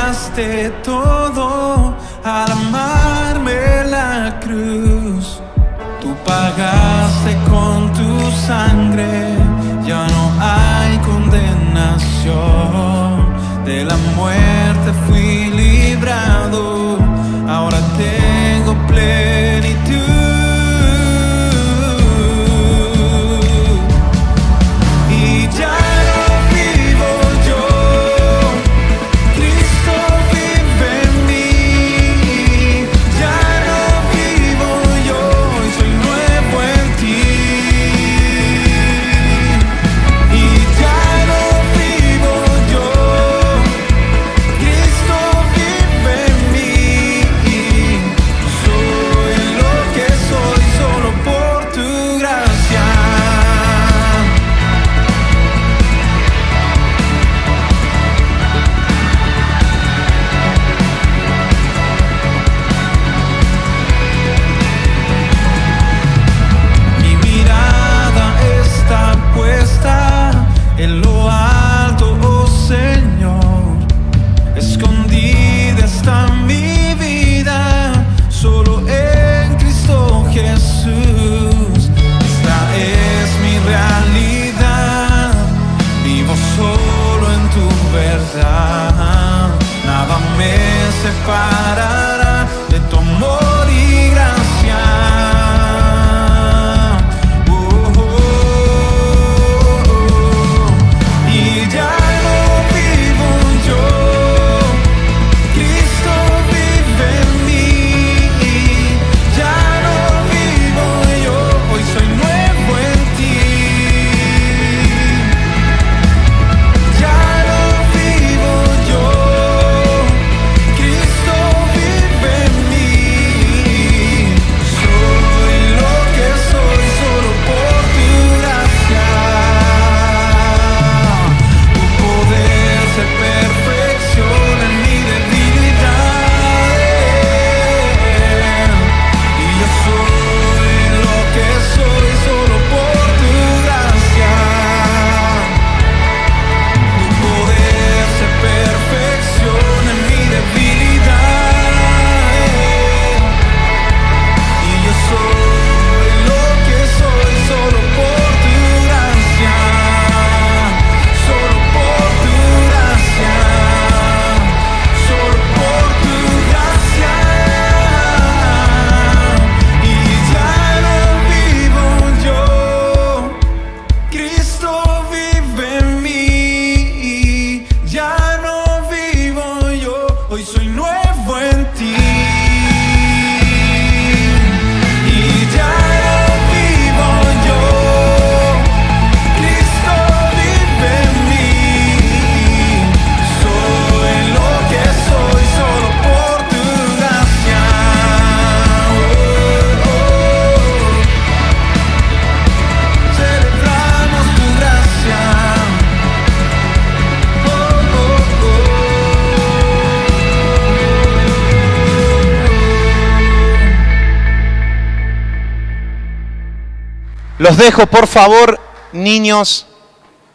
daste todo al amarme la cruz. Tú pagaste con tu sangre, ya no hay condenación. De la muerte fui librado, ahora tengo plenitud. Y ya no vivo yo, Cristo vive en mí. Ya no vivo yo, soy nuevo en ti. Y ya no vivo yo, Cristo vive en mí. Soy lo que soy solo por tu gracia. Mi mirada está puesta en lo alto, oh Señor. Escondida está mi vida, solo en Cristo Jesús. Esta es mi realidad, vivo solo en tu verdad. Nada me separará de tu amor y gracia. Y ya no vivo yo, Cristo vive en mí. Ya no vivo yo, hoy soy nuevo en ti. Ya no vivo yo, Cristo vive en mí. Soy lo que soy solo por tu gracia. Tu poder se perfecciona en mi debilidad. Y yo soy lo que soy solo por tu gracia. Tu poder se perfecciona en mi debilidad. Y yo soy lo que soy solo por tu gracia. Solo por tu gracia. Solo por tu gracia. Y ya no vivo yo, Cristo vive en mí. Ya no vivo yo, hoy soy nuevo en ti. Y ya no vivo yo, Cristo vive en mí. Soy lo que soy solo por tu gracia. Celebramos tu gracia. Los dejo, por favor, niños,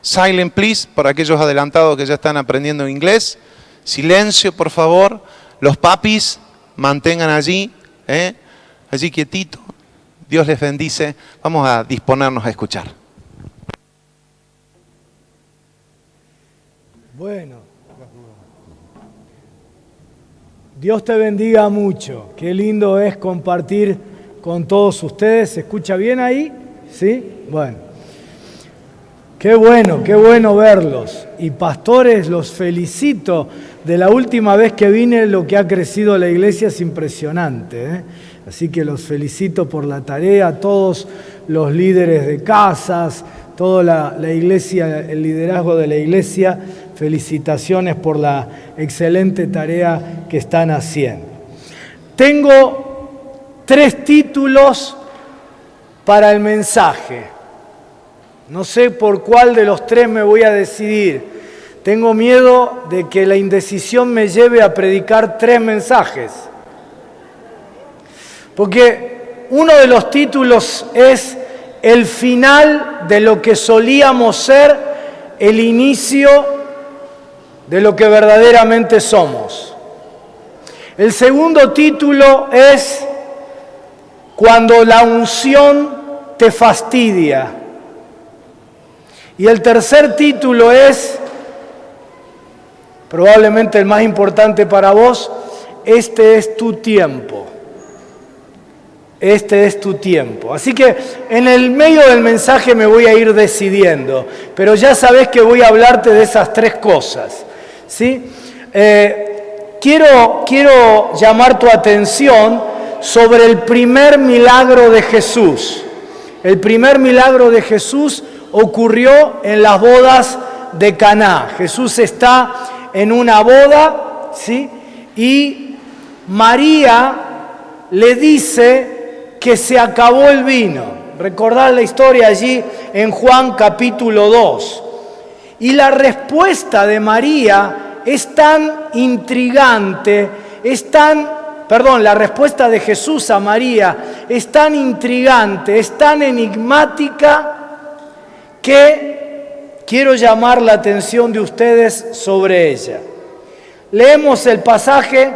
silent please, por aquellos adelantados que ya están aprendiendo inglés. Silencio, por favor. Los papis, mantengan allí quietito. Dios les bendice. Vamos a disponernos a escuchar. Bueno, Dios te bendiga mucho. Qué lindo es compartir con todos ustedes. ¿Se escucha bien ahí? ¿Sí? Bueno. Qué bueno verlos. Y pastores, los felicito. De la última vez que vine, lo que ha crecido la iglesia es impresionante, ¿eh? Así que los felicito por la tarea, todos los líderes de casas, toda la iglesia, el liderazgo de la iglesia, felicitaciones por la excelente tarea que están haciendo. Tengo 3 títulos para el mensaje. No sé por cuál de los 3 me voy a decidir. Tengo miedo de que la indecisión me lleve a predicar 3 mensajes. Porque uno de los títulos es el final de lo que solíamos ser el inicio de lo que verdaderamente somos. El segundo título es Cuando la unción te fastidia. Y el tercer título es, probablemente el más importante para vos, este es tu tiempo. Este es tu tiempo. Así que en el medio del mensaje me voy a ir decidiendo, pero ya sabés que voy a hablarte de esas tres cosas, ¿sí? Quiero llamar tu atención sobre el primer milagro de Jesús. El primer milagro de Jesús ocurrió en las bodas de Caná. Jesús está en una boda, ¿sí? Y María le dice que se acabó el vino. Recordad la historia allí en Juan capítulo 2. Y la respuesta de María es tan intrigante, la respuesta de Jesús a María es tan intrigante, es tan enigmática, que quiero llamar la atención de ustedes sobre ella. Leemos el pasaje,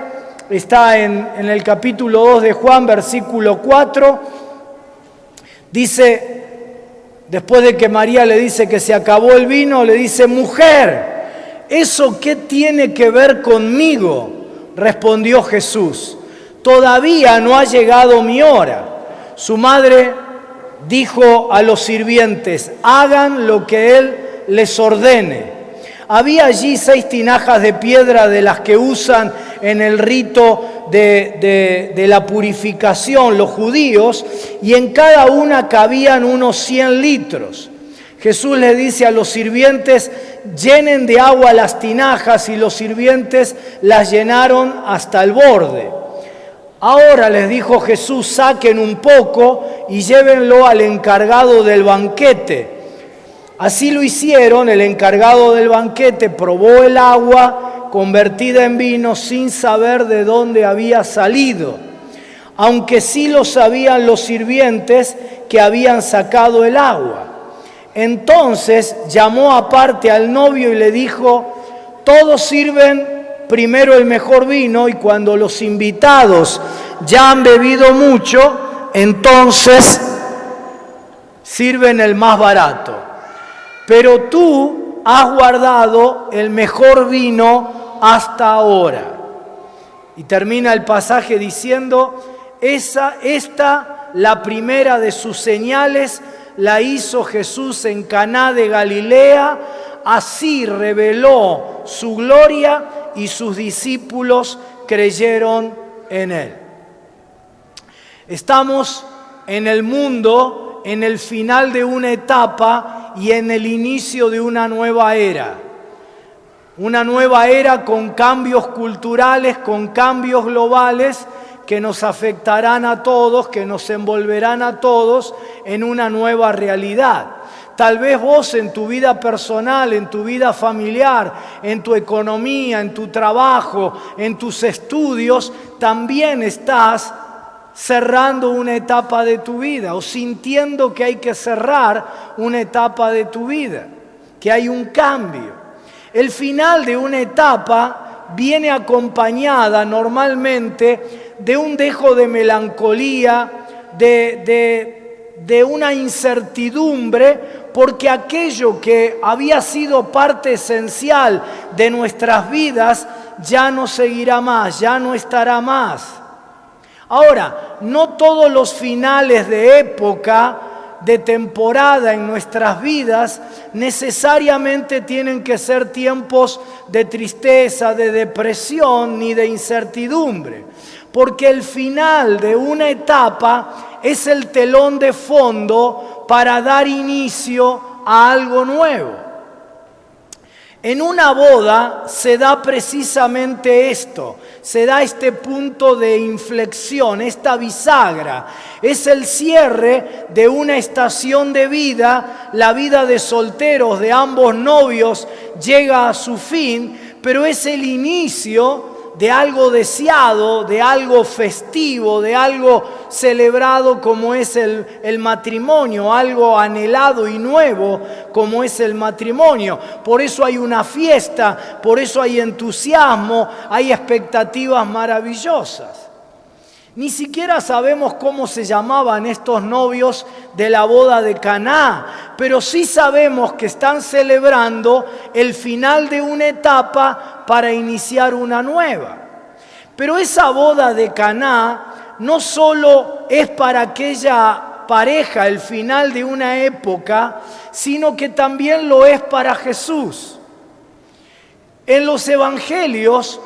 está en el capítulo 2 de Juan, versículo 4. Dice, después de que María le dice que se acabó el vino, le dice: mujer, ¿eso qué tiene que ver conmigo? Respondió Jesús: todavía no ha llegado mi hora. Su madre dijo a los sirvientes: hagan lo que él les ordene. Había allí 6 tinajas de piedra de las que usan en el rito de la purificación los judíos, y en cada una cabían unos 100 litros. Jesús le dice a los sirvientes: llenen de agua las tinajas, y los sirvientes las llenaron hasta el borde. Ahora, les dijo Jesús, saquen un poco y llévenlo al encargado del banquete. Así lo hicieron. El encargado del banquete probó el agua convertida en vino sin saber de dónde había salido, aunque sí lo sabían los sirvientes que habían sacado el agua. Entonces llamó aparte al novio y le dijo: todos sirven primero el mejor vino, y cuando los invitados ya han bebido mucho, entonces sirven el más barato. Pero tú has guardado el mejor vino hasta ahora. Y termina el pasaje diciendo: esta, la primera de sus señales, la hizo Jesús en Caná de Galilea. Así reveló su gloria y sus discípulos creyeron en él. Estamos en el mundo, en el final de una etapa y en el inicio de una nueva era. Una nueva era con cambios culturales, con cambios globales que nos afectarán a todos, que nos envolverán a todos en una nueva realidad. Tal vez vos en tu vida personal, en tu vida familiar, en tu economía, en tu trabajo, en tus estudios, también estás cerrando una etapa de tu vida o sintiendo que hay que cerrar una etapa de tu vida, que hay un cambio. El final de una etapa viene acompañada normalmente de un dejo de melancolía, de una incertidumbre, porque aquello que había sido parte esencial de nuestras vidas ya no seguirá más, ya no estará más. Ahora, no todos los finales de época, de temporada en nuestras vidas, necesariamente tienen que ser tiempos de tristeza, de depresión, ni de incertidumbre. Porque el final de una etapa es el telón de fondo para dar inicio a algo nuevo. En una boda se da precisamente esto, se da este punto de inflexión, esta bisagra. Es el cierre de una estación de vida, la vida de solteros de ambos novios llega a su fin, pero es el inicio de algo deseado, de algo festivo, de algo celebrado como es el matrimonio, algo anhelado y nuevo como es el matrimonio. Por eso hay una fiesta, por eso hay entusiasmo, hay expectativas maravillosas. Ni siquiera sabemos cómo se llamaban estos novios de la boda de Caná, pero sí sabemos que están celebrando el final de una etapa para iniciar una nueva. Pero esa boda de Caná no solo es para aquella pareja el final de una época, sino que también lo es para Jesús. En los evangelios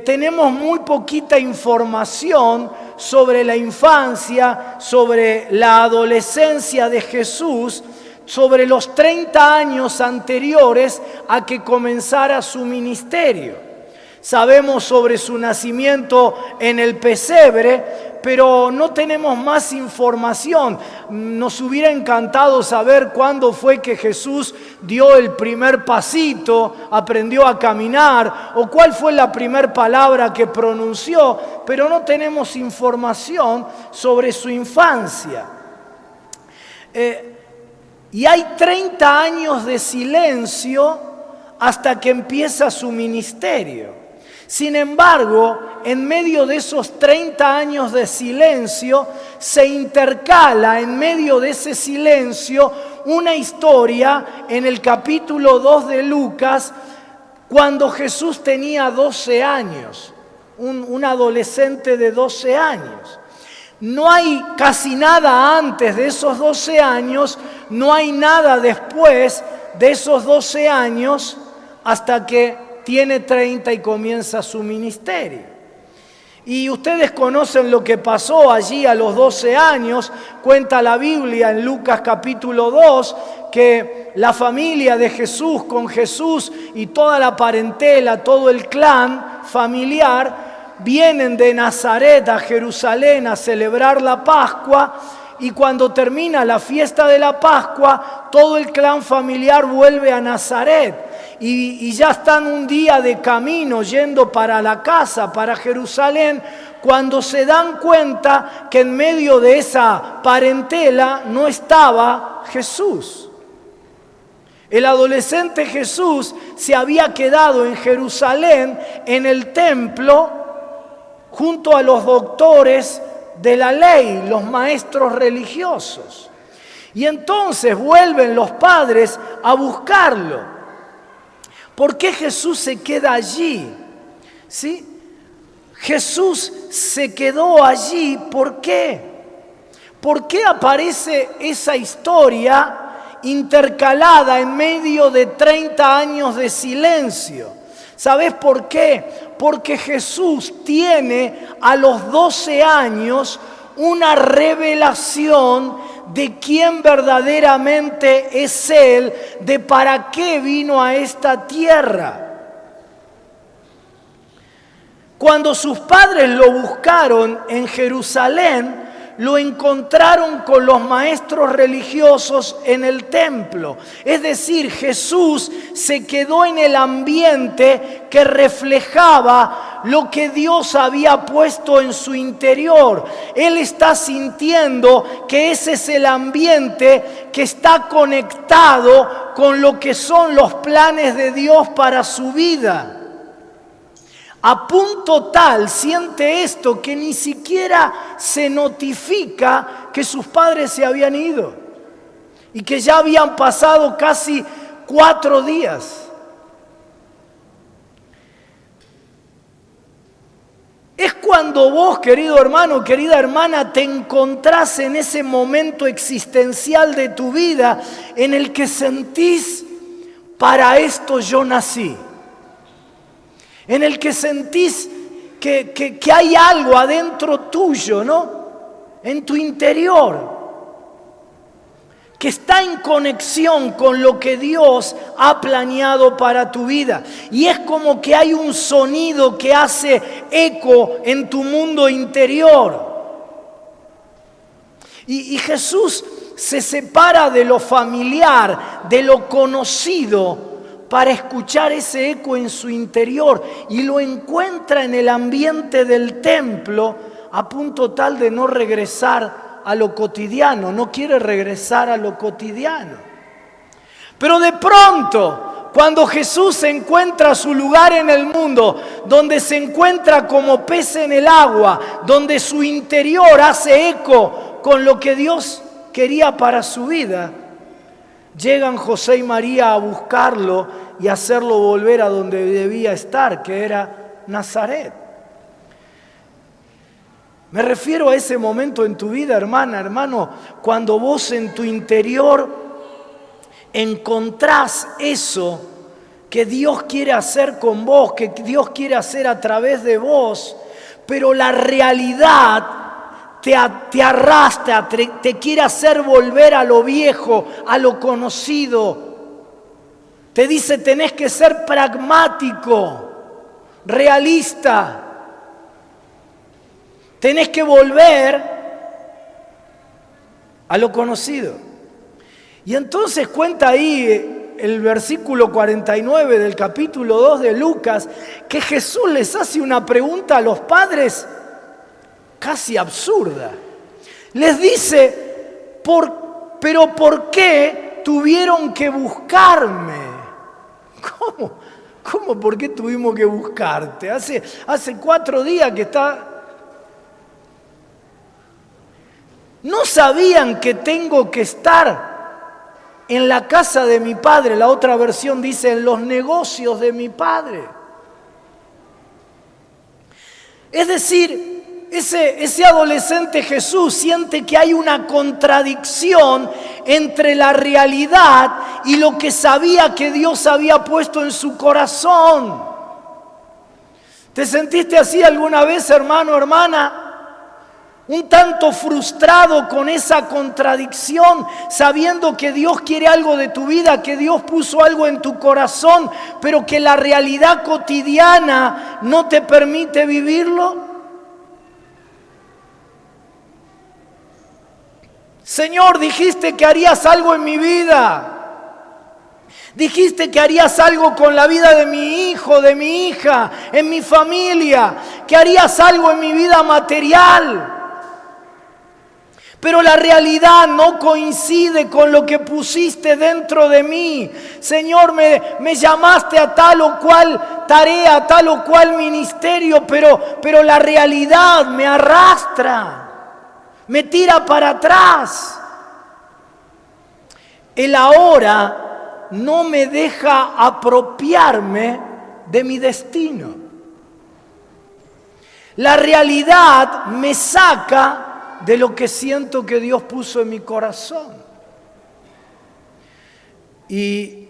tenemos muy poquita información sobre la infancia, sobre la adolescencia de Jesús, sobre los 30 años anteriores a que comenzara su ministerio. Sabemos sobre su nacimiento en el pesebre, pero no tenemos más información. Nos hubiera encantado saber cuándo fue que Jesús dio el primer pasito, aprendió a caminar, o cuál fue la primera palabra que pronunció, pero no tenemos información sobre su infancia. Y hay 30 años de silencio hasta que empieza su ministerio. Sin embargo, en medio de esos 30 años de silencio, se intercala en medio de ese silencio una historia en el capítulo 2 de Lucas, cuando Jesús tenía 12 años, un adolescente de 12 años. No hay casi nada antes de esos 12 años, no hay nada después de esos 12 años, hasta que tiene 30 y comienza su ministerio. Y ustedes conocen lo que pasó allí a los 12 años. Cuenta la Biblia en Lucas capítulo 2 que la familia de Jesús, con Jesús y toda la parentela, todo el clan familiar, vienen de Nazaret a Jerusalén a celebrar la Pascua. Y cuando termina la fiesta de la Pascua, todo el clan familiar vuelve a Nazaret. Y ya están un día de camino yendo para la casa, para Jerusalén, cuando se dan cuenta que en medio de esa parentela no estaba Jesús. El adolescente Jesús se había quedado en Jerusalén, en el templo, junto a los doctores de la ley, los maestros religiosos. Y entonces vuelven los padres a buscarlo. ¿Por qué Jesús se queda allí? ¿Sí? Jesús se quedó allí, ¿por qué? ¿Por qué aparece esa historia intercalada en medio de 30 años de silencio? ¿Sabes por qué? Porque Jesús tiene a los 12 años una revelación de quién verdaderamente es Él, de para qué vino a esta tierra. Cuando sus padres lo buscaron en Jerusalén, lo encontraron con los maestros religiosos en el templo. Es decir, Jesús se quedó en el ambiente que reflejaba lo que Dios había puesto en su interior. Él está sintiendo que ese es el ambiente que está conectado con lo que son los planes de Dios para su vida. A punto tal siente esto que ni siquiera se notifica que sus padres se habían ido y que ya habían pasado casi 4 días. Es cuando vos, querido hermano, querida hermana, te encontrás en ese momento existencial de tu vida en el que sentís, para esto yo nací. En el que sentís que hay algo adentro tuyo, ¿no? En tu interior, que está en conexión con lo que Dios ha planeado para tu vida. Y es como que hay un sonido que hace eco en tu mundo interior. Y Jesús se separa de lo familiar, de lo conocido, para escuchar ese eco en su interior y lo encuentra en el ambiente del templo a punto tal de no regresar a lo cotidiano, no quiere regresar a lo cotidiano. Pero de pronto, cuando Jesús encuentra su lugar en el mundo, donde se encuentra como pez en el agua, donde su interior hace eco con lo que Dios quería para su vida, llegan José y María a buscarlo y hacerlo volver a donde debía estar, que era Nazaret. Me refiero a ese momento en tu vida, hermana, hermano, cuando vos en tu interior encontrás eso que Dios quiere hacer con vos, que Dios quiere hacer a través de vos, pero la realidad te arrastra, te quiere hacer volver a lo viejo, a lo conocido. Te dice, tenés que ser pragmático, realista. Tenés que volver a lo conocido. Y entonces cuenta ahí el versículo 49 del capítulo 2 de Lucas, que Jesús les hace una pregunta a los padres casi absurda. Les dice, ¿pero por qué tuvieron que buscarme? ¿Cómo por qué tuvimos que buscarte? Hace 4 días que está... ¿No sabían que tengo que estar en la casa de mi padre? La otra versión dice, en los negocios de mi padre. Es decir, ese adolescente Jesús siente que hay una contradicción entre la realidad y lo que sabía que Dios había puesto en su corazón. ¿Te sentiste así alguna vez, hermano, hermana? Un tanto frustrado con esa contradicción, sabiendo que Dios quiere algo de tu vida, que Dios puso algo en tu corazón, pero que la realidad cotidiana no te permite vivirlo. Señor, dijiste que harías algo en mi vida. Dijiste que harías algo con la vida de mi hijo, de mi hija, en mi familia, que harías algo en mi vida material. Pero la realidad no coincide con lo que pusiste dentro de mí. Señor, me llamaste a tal o cual tarea, a tal o cual ministerio, pero la realidad me arrastra, me tira para atrás. El ahora no me deja apropiarme de mi destino. La realidad me saca de lo que siento que Dios puso en mi corazón. Y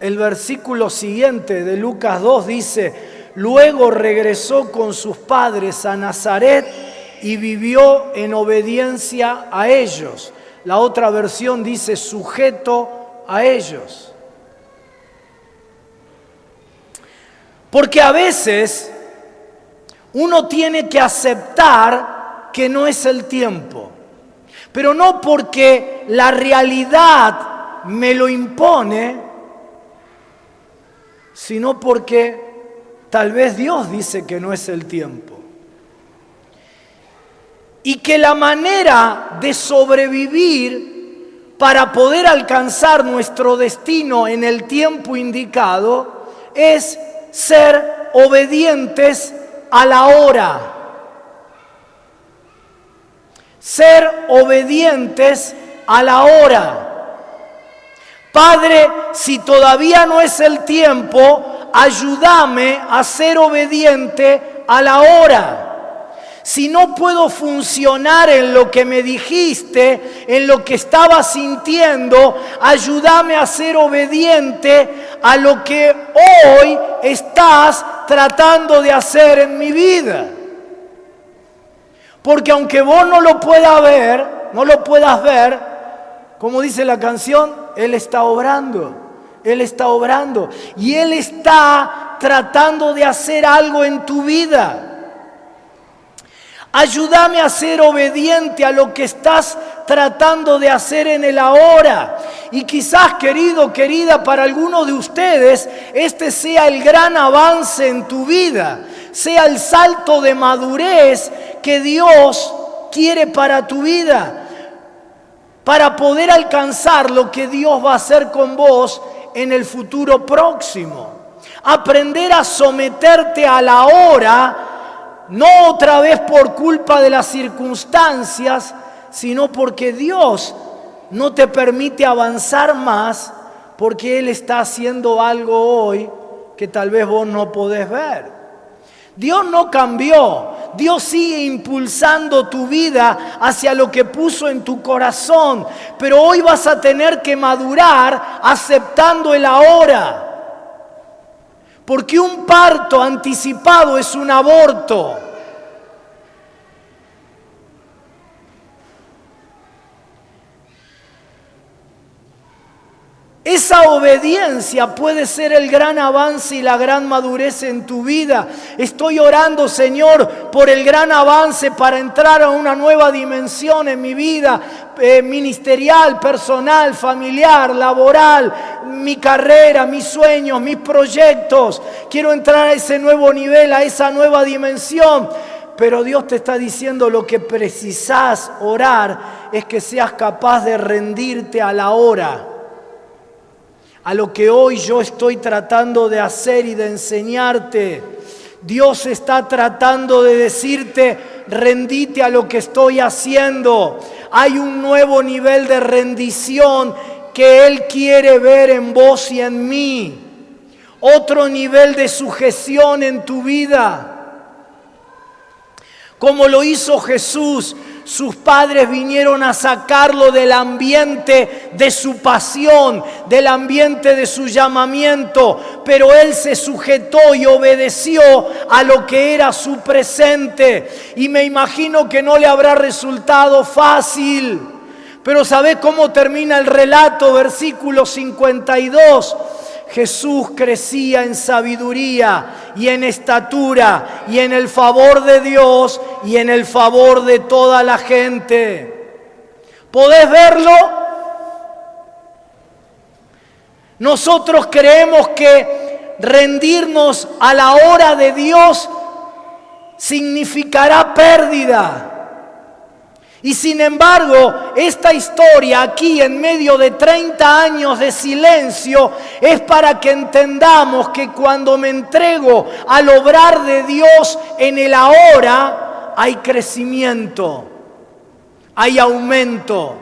el versículo siguiente de Lucas 2 dice, luego regresó con sus padres a Nazaret y vivió en obediencia a ellos. La otra versión dice, sujeto a ellos. Porque a veces uno tiene que aceptar que no es el tiempo, pero no porque la realidad me lo impone, sino porque tal vez Dios dice que no es el tiempo. Y que la manera de sobrevivir para poder alcanzar nuestro destino en el tiempo indicado es ser obedientes a la hora. Ser obedientes a la hora. Padre, si todavía no es el tiempo, ayúdame a ser obediente a la hora. Si no puedo funcionar en lo que me dijiste, en lo que estaba sintiendo, ayúdame a ser obediente a lo que hoy estás tratando de hacer en mi vida. Porque aunque vos no lo puedas ver, como dice la canción, Él está obrando. Él está obrando. Y Él está tratando de hacer algo en tu vida. Ayúdame a ser obediente a lo que estás tratando de hacer en el ahora. Y quizás, querido, querida, para algunos de ustedes, este sea el gran avance en tu vida, sea el salto de madurez que Dios quiere para tu vida, para poder alcanzar lo que Dios va a hacer con vos en el futuro próximo. Aprender a someterte a la hora, no otra vez por culpa de las circunstancias, sino porque Dios no te permite avanzar más, porque Él está haciendo algo hoy que tal vez vos no podés ver. Dios no cambió, Dios sigue impulsando tu vida hacia lo que puso en tu corazón, pero hoy vas a tener que madurar aceptando el ahora. Porque un parto anticipado es un aborto. Esa obediencia puede ser el gran avance y la gran madurez en tu vida. Estoy orando, Señor, por el gran avance para entrar a una nueva dimensión en mi vida ministerial, personal, familiar, laboral, mi carrera, mis sueños, mis proyectos. Quiero entrar a ese nuevo nivel, a esa nueva dimensión. Pero Dios te está diciendo lo que precisás orar es que seas capaz de rendirte a la hora. A lo que hoy yo estoy tratando de hacer y de enseñarte. Dios está tratando de decirte, rendite a lo que estoy haciendo. Hay un nuevo nivel de rendición que Él quiere ver en vos y en mí. Otro nivel de sujeción en tu vida. Como lo hizo Jesús, sus padres vinieron a sacarlo del ambiente de su pasión, del ambiente de su llamamiento, pero él se sujetó y obedeció a lo que era su presente. Y me imagino que no le habrá resultado fácil. Pero ¿sabés cómo termina el relato? Versículo 52. Jesús crecía en sabiduría y en estatura y en el favor de Dios y en el favor de toda la gente. ¿Podés verlo? Nosotros creemos que rendirnos a la hora de Dios significará pérdida. Y sin embargo, esta historia aquí en medio de 30 años de silencio es para que entendamos que cuando me entrego al obrar de Dios en el ahora, hay crecimiento, hay aumento.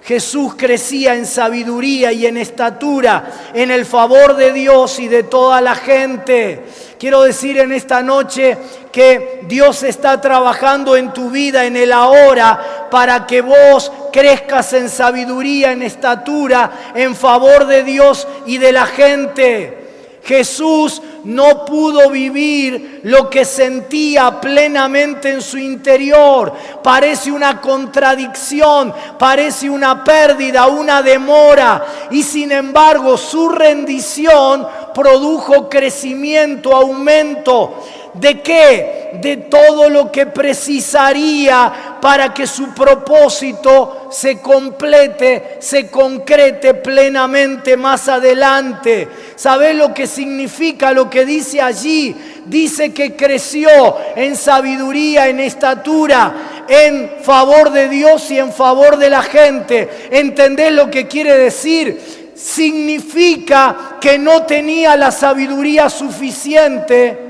Jesús crecía en sabiduría y en estatura, en el favor de Dios y de toda la gente. Quiero decir en esta noche que Dios está trabajando en tu vida, en el ahora, para que vos crezcas en sabiduría, en estatura, en favor de Dios y de la gente. Jesús no pudo vivir lo que sentía plenamente en su interior. Parece una contradicción, parece una pérdida, una demora. Y sin embargo, su rendición produjo crecimiento, aumento. ¿De qué? De todo lo que precisaría para que su propósito se complete, se concrete plenamente más adelante. ¿Sabés lo que significa lo que dice allí? Dice que creció en sabiduría, en estatura, en favor de Dios y en favor de la gente. ¿Entendés lo que quiere decir? Significa que no tenía la sabiduría suficiente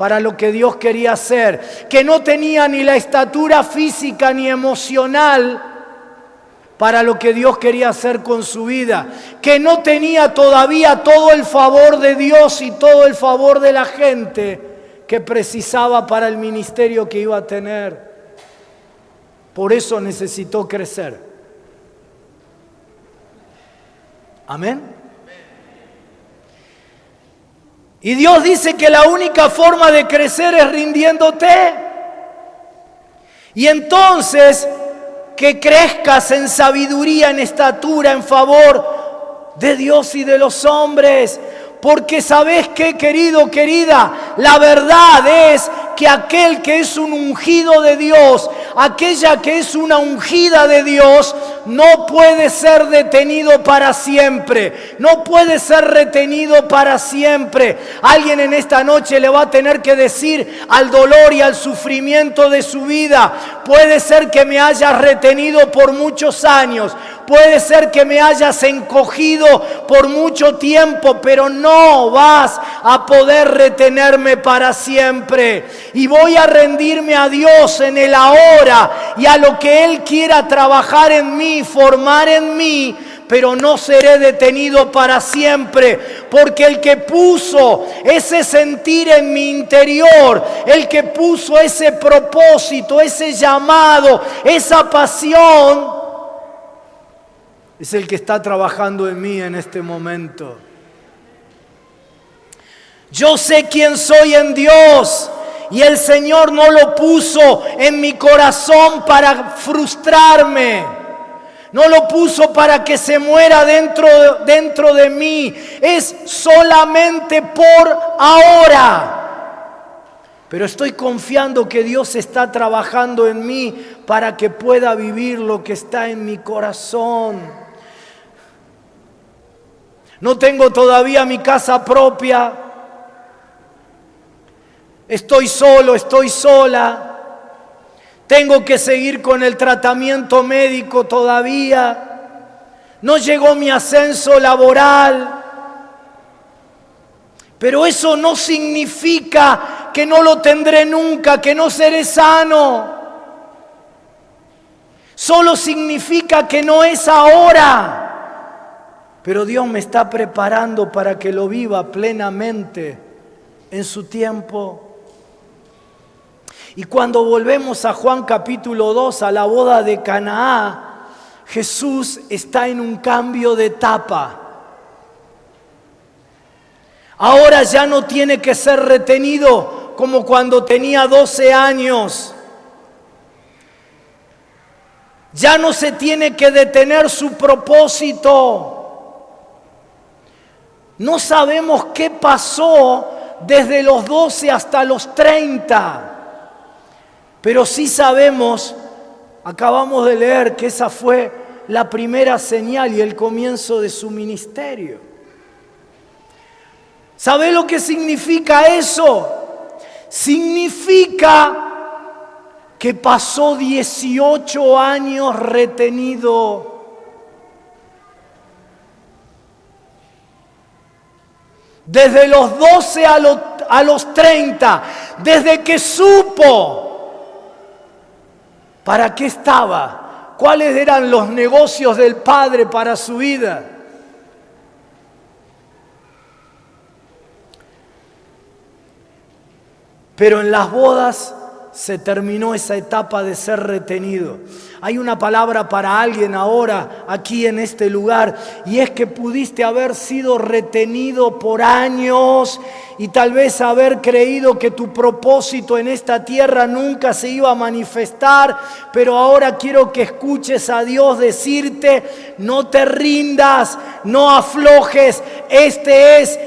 para lo que Dios quería hacer, que no tenía ni la estatura física ni emocional para lo que Dios quería hacer con su vida, que no tenía todavía todo el favor de Dios y todo el favor de la gente que precisaba para el ministerio que iba a tener. Por eso necesitó crecer. Amén. Y Dios dice que la única forma de crecer es rindiéndote. Y entonces que crezcas en sabiduría, en estatura, en favor de Dios y de los hombres. Porque ¿sabés qué, querido, querida? La verdad es que aquel que es un ungido de Dios, aquella que es una ungida de Dios, no puede ser detenido para siempre. No puede ser retenido para siempre. Alguien en esta noche le va a tener que decir al dolor y al sufrimiento de su vida: puede ser que me hayas retenido por muchos años, puede ser que me hayas encogido por mucho tiempo, pero no vas a poder retenerme para siempre. Y voy a rendirme a Dios en el ahora y a lo que Él quiera trabajar en mí, formar en mí, pero no seré detenido para siempre, porque el que puso ese sentir en mi interior, el que puso ese propósito, ese llamado, esa pasión, es el que está trabajando en mí en este momento. Yo sé quién soy en Dios y el Señor no lo puso en mi corazón para frustrarme. No lo puso para que se muera dentro de mí. Es solamente por ahora. Pero estoy confiando que Dios está trabajando en mí para que pueda vivir lo que está en mi corazón. No tengo todavía mi casa propia. Estoy solo, estoy sola. Tengo que seguir con el tratamiento médico todavía. No llegó mi ascenso laboral. Pero eso no significa que no lo tendré nunca, que no seré sano. Solo significa que no es ahora. Pero Dios me está preparando para que lo viva plenamente en su tiempo. Y cuando volvemos a Juan capítulo 2, a la boda de Canaá, Jesús está en un cambio de etapa. Ahora ya no tiene que ser retenido como cuando tenía 12 años. Ya no se tiene que detener su propósito. No sabemos qué pasó desde los 12 hasta los 30. Pero sí sabemos, acabamos de leer, que esa fue la primera señal y el comienzo de su ministerio. ¿Sabe lo que significa eso? Significa que pasó 18 años retenido. Desde los 12 a los 30, desde que supo para qué estaba, cuáles eran los negocios del Padre para su vida. Pero en las bodas se terminó esa etapa de ser retenido. Hay una palabra para alguien ahora aquí en este lugar, y es que pudiste haber sido retenido por años y tal vez haber creído que tu propósito en esta tierra nunca se iba a manifestar, pero ahora quiero que escuches a Dios decirte: no te rindas, no aflojes.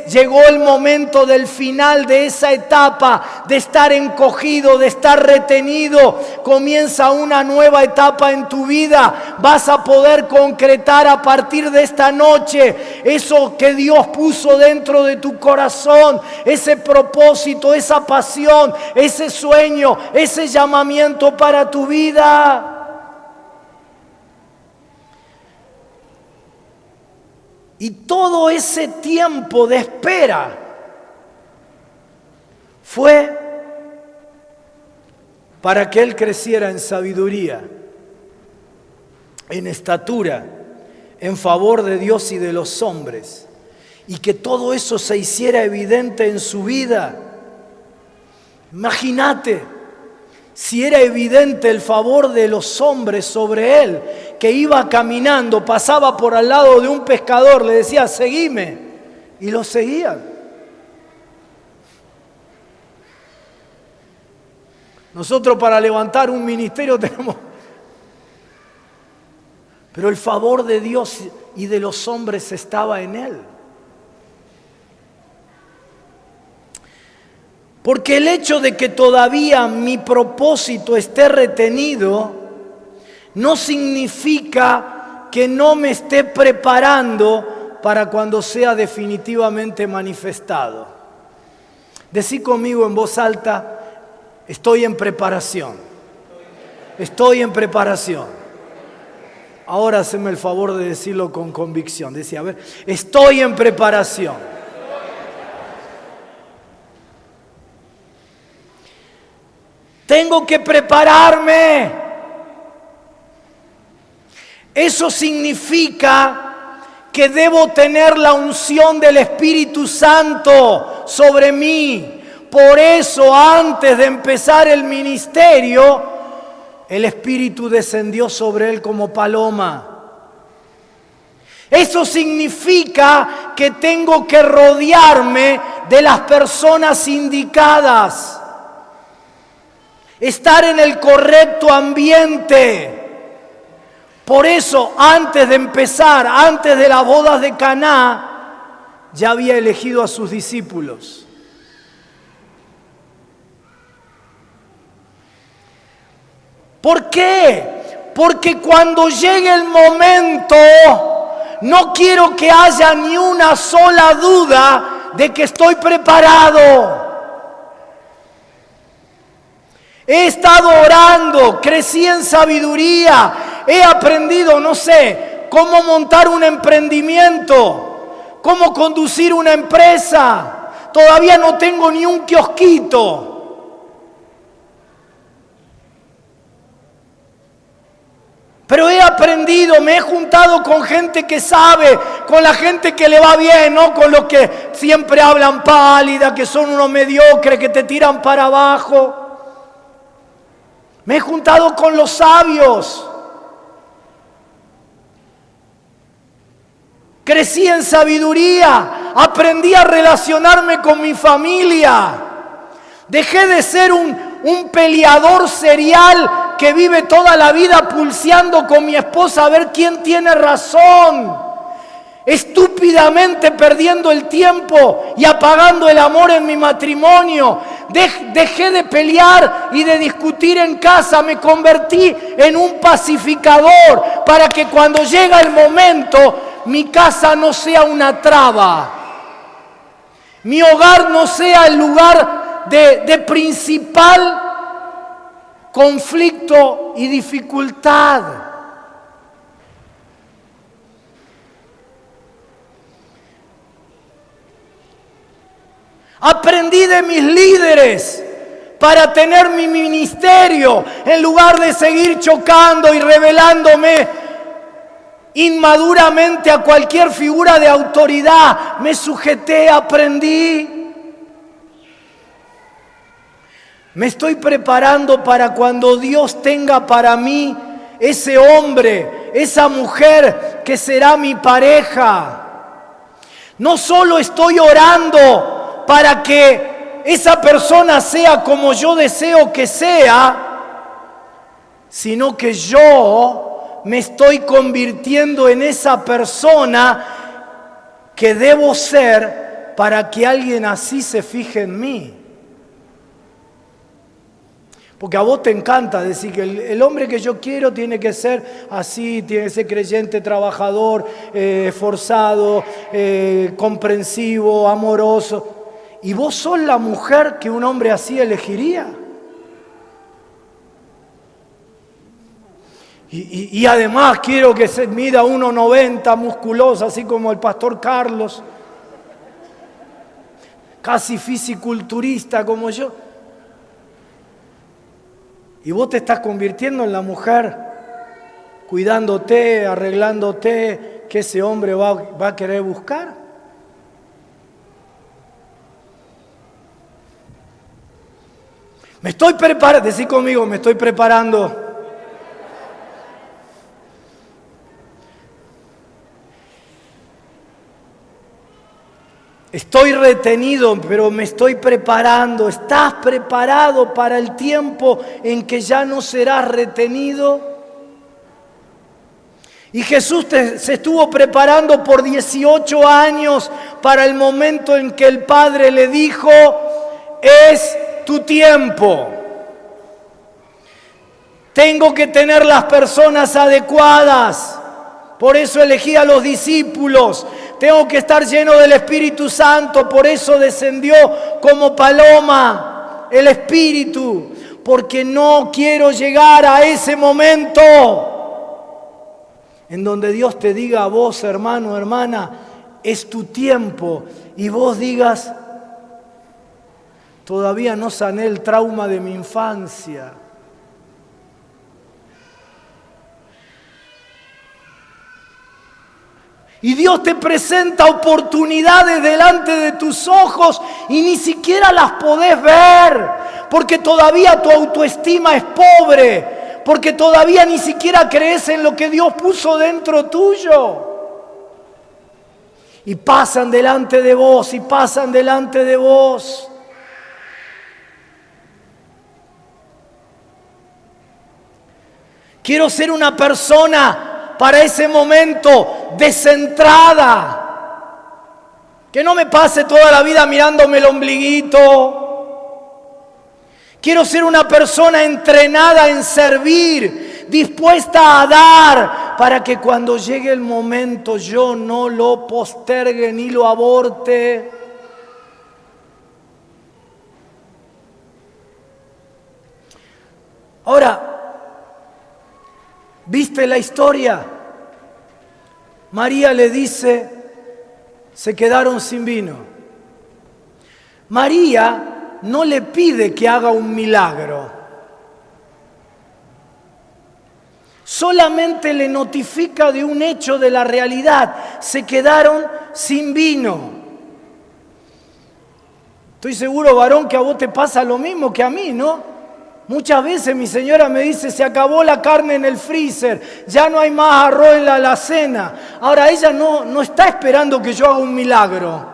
Llegó el momento del final de esa etapa de estar encogido, de estar retenido. Comienza una nueva etapa en tu vida. Vas a poder concretar a partir de esta noche eso que Dios puso dentro de tu corazón, ese propósito, esa pasión, ese sueño, ese llamamiento para tu vida. Y todo ese tiempo de espera fue para que él creciera en sabiduría, en estatura, en favor de Dios y de los hombres, y que todo eso se hiciera evidente en su vida. Imagínate si era evidente el favor de los hombres sobre él, que iba caminando, pasaba por al lado de un pescador, le decía: seguime, y lo seguían. Nosotros para levantar un ministerio tenemos... Pero el favor de Dios y de los hombres estaba en él. Porque el hecho de que todavía mi propósito esté retenido no significa que no me esté preparando para cuando sea definitivamente manifestado. Decí conmigo en voz alta, estoy en preparación. Estoy en preparación. Ahora haceme el favor de decirlo con convicción. Decía, a ver, estoy en preparación. Tengo que prepararme. Eso significa que debo tener la unción del Espíritu Santo sobre mí. Por eso, antes de empezar el ministerio, el Espíritu descendió sobre él como paloma. Eso significa que tengo que rodearme de las personas indicadas. Estar en el correcto ambiente. Por eso, antes de empezar, antes de las bodas de Caná, ya había elegido a sus discípulos. ¿Por qué? Porque cuando llegue el momento, no quiero que haya ni una sola duda de que estoy preparado. He estado orando, crecí en sabiduría, he aprendido, no sé, cómo montar un emprendimiento, cómo conducir una empresa. Todavía no tengo ni un kiosquito. Pero he aprendido, me he juntado con gente que sabe, con la gente que le va bien, no con los que siempre hablan pálida, que son unos mediocres, que te tiran para abajo. Me he juntado con los sabios. Crecí en sabiduría, aprendí a relacionarme con mi familia. Dejé de ser un peleador serial que vive toda la vida pulseando con mi esposa a ver quién tiene razón. Estúpidamente perdiendo el tiempo y apagando el amor en mi matrimonio. Dejé de pelear y de discutir en casa. Me convertí en un pacificador para que cuando llega el momento mi casa no sea una traba. Mi hogar no sea el lugar de principal conflicto y dificultad. Aprendí de mis líderes para tener mi ministerio en lugar de seguir chocando y rebelándome inmaduramente a cualquier figura de autoridad. Me sujeté, aprendí. Me estoy preparando para cuando Dios tenga para mí ese hombre, esa mujer que será mi pareja. No solo estoy orando para que esa persona sea como yo deseo que sea, sino que yo me estoy convirtiendo en esa persona que debo ser para que alguien así se fije en mí. Porque a vos te encanta decir que el hombre que yo quiero tiene que ser así, tiene que ser creyente, trabajador, esforzado, comprensivo, amoroso. ¿Y vos sos la mujer que un hombre así elegiría? Y además quiero que se mida 1,90, musculosa, así como el pastor Carlos, casi fisiculturista como yo. Y vos te estás convirtiendo en la mujer, cuidándote, arreglándote, que ese hombre va a querer buscar. Me estoy preparando, decí conmigo, me estoy preparando. Estoy retenido, pero me estoy preparando. ¿Estás preparado para el tiempo en que ya no serás retenido? Y Jesús se estuvo preparando por 18 años para el momento en que el Padre le dijo: es tu tiempo. Tengo que tener las personas adecuadas. Por eso elegí a los discípulos. Tengo que estar lleno del Espíritu Santo. Por eso descendió como paloma el Espíritu. Porque no quiero llegar a ese momento en donde Dios te diga a vos, hermano, hermana, es tu tiempo. Y vos digas, todavía no sané el trauma de mi infancia. Y Dios te presenta oportunidades delante de tus ojos y ni siquiera las podés ver, porque todavía tu autoestima es pobre, porque todavía ni siquiera crees en lo que Dios puso dentro tuyo. Y pasan delante de vos, y pasan delante de vos. Quiero ser una persona para ese momento descentrada, que no me pase toda la vida mirándome el ombliguito. Quiero ser una persona entrenada en servir, dispuesta a dar, para que cuando llegue el momento yo no lo postergue ni lo aborte. Ahora, ¿viste la historia? María le dice, se quedaron sin vino. María no le pide que haga un milagro. Solamente le notifica de un hecho de la realidad. Se quedaron sin vino. Estoy seguro, varón, que a vos te pasa lo mismo que a mí, ¿no? Muchas veces mi señora me dice, se acabó la carne en el freezer, ya no hay más arroz en la alacena. Ahora ella no está esperando que yo haga un milagro.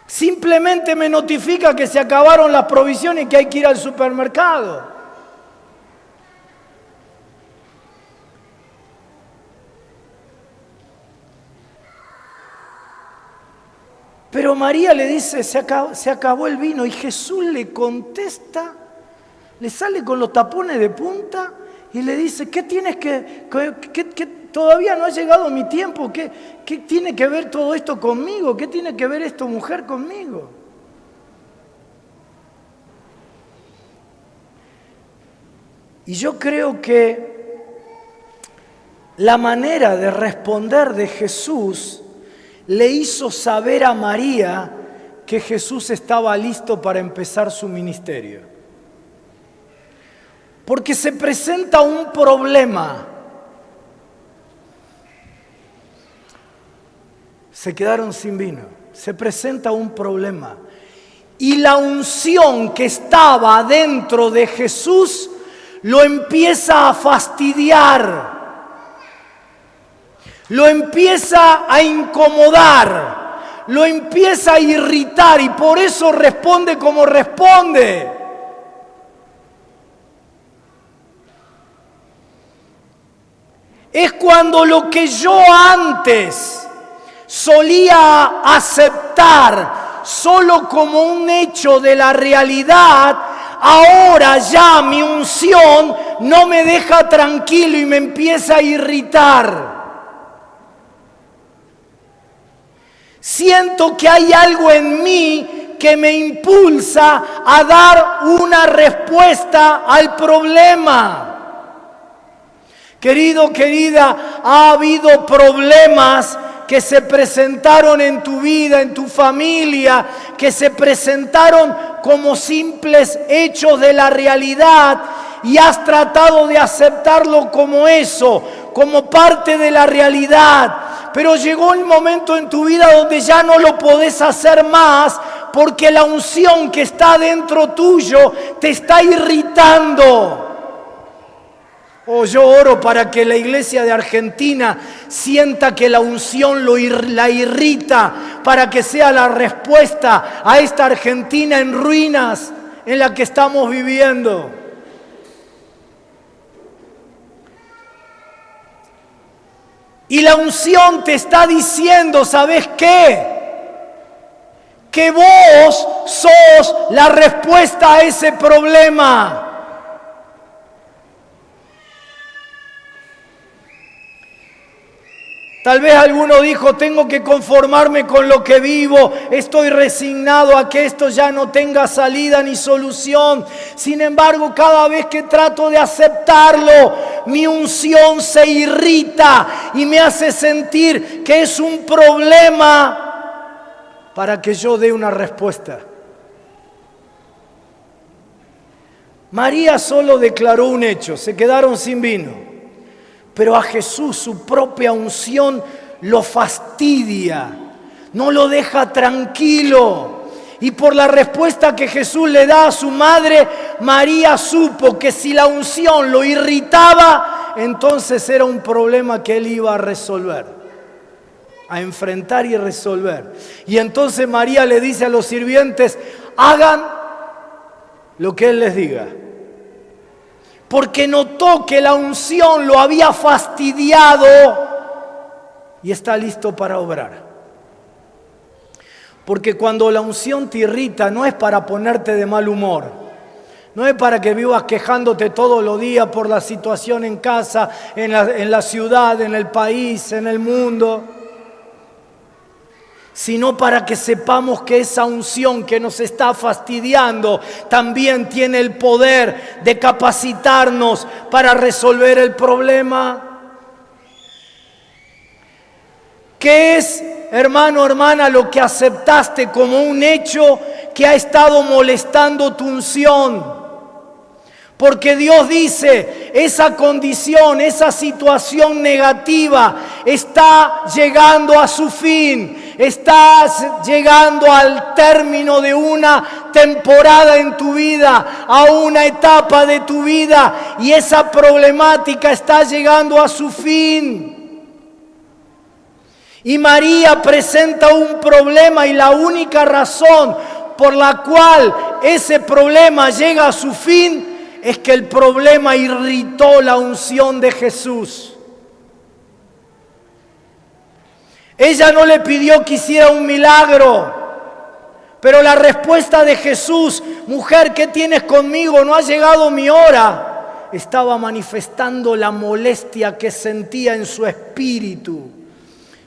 Simplemente me notifica que se acabaron las provisiones y que hay que ir al supermercado. Pero María le dice, se acabó el vino. Y Jesús le contesta, le sale con los tapones de punta y le dice, ¿qué tienes que todavía no ha llegado mi tiempo? ¿Qué tiene que ver todo esto conmigo? ¿Qué tiene que ver esta mujer conmigo? Y yo creo que la manera de responder de Jesús le hizo saber a María que Jesús estaba listo para empezar su ministerio. Porque se presenta un problema. Se quedaron sin vino. Se presenta un problema. Y la unción que estaba dentro de Jesús lo empieza a fastidiar. Lo empieza a incomodar, lo empieza a irritar y por eso responde como responde. Es cuando lo que yo antes solía aceptar solo como un hecho de la realidad, ahora ya mi unción no me deja tranquilo y me empieza a irritar. Siento que hay algo en mí que me impulsa a dar una respuesta al problema. Querido, querida, ha habido problemas que se presentaron en tu vida, en tu familia, que se presentaron como simples hechos de la realidad y has tratado de aceptarlo como eso, como parte de la realidad. Pero llegó el momento en tu vida donde ya no lo podés hacer más porque la unción que está dentro tuyo te está irritando. Oh, yo oro para que la iglesia de Argentina sienta que la unción la irrita, para que sea la respuesta a esta Argentina en ruinas en la que estamos viviendo. Y la unción te está diciendo, ¿sabes qué? que vos sos la respuesta a ese problema. Tal vez alguno dijo, tengo que conformarme con lo que vivo, estoy resignado a que esto ya no tenga salida ni solución. Sin embargo, cada vez que trato de aceptarlo, mi unción se irrita y me hace sentir que es un problema para que yo dé una respuesta. María solo declaró un hecho, se quedaron sin vino. Pero a Jesús su propia unción lo fastidia, no lo deja tranquilo. Y por la respuesta que Jesús le da a su madre, María supo que si la unción lo irritaba, entonces era un problema que él iba a resolver, a enfrentar y resolver. Y entonces María le dice a los sirvientes, hagan lo que él les diga. Porque notó que la unción lo había fastidiado y está listo para obrar. Porque cuando la unción te irrita no es para ponerte de mal humor, no es para que vivas quejándote todos los días por la situación en casa, en la ciudad, en el país, en el mundo, sino para que sepamos que esa unción que nos está fastidiando también tiene el poder de capacitarnos para resolver el problema. ¿Qué es, hermano, hermana, lo que aceptaste como un hecho que ha estado molestando tu unción? Porque Dios dice, esa condición, esa situación negativa está llegando a su fin, está llegando al término de una temporada en tu vida, a una etapa de tu vida, y esa problemática está llegando a su fin. Y María presenta un problema, y la única razón por la cual ese problema llega a su fin es que el problema irritó la unción de Jesús. Ella no le pidió que hiciera un milagro, pero la respuesta de Jesús, mujer, ¿qué tienes conmigo? No ha llegado mi hora. Estaba manifestando la molestia que sentía en su espíritu.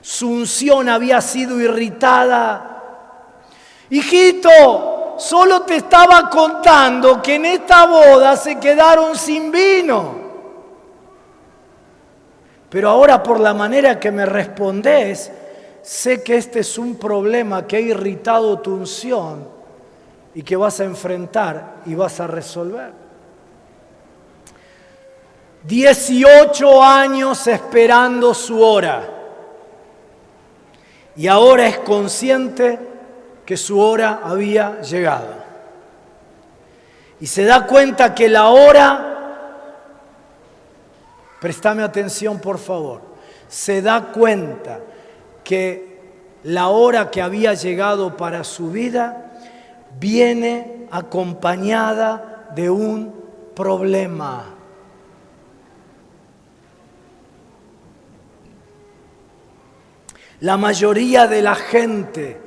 Su unción había sido irritada. Hijito, solo te estaba contando que en esta boda se quedaron sin vino. Pero ahora, por la manera que me respondés, sé que este es un problema que ha irritado tu unción y que vas a enfrentar y vas a resolver. 18 años esperando su hora. Y ahora es consciente que su hora había llegado. Y se da cuenta que la hora, préstame atención por favor, se da cuenta que la hora que había llegado para su vida viene acompañada de un problema. La mayoría de la gente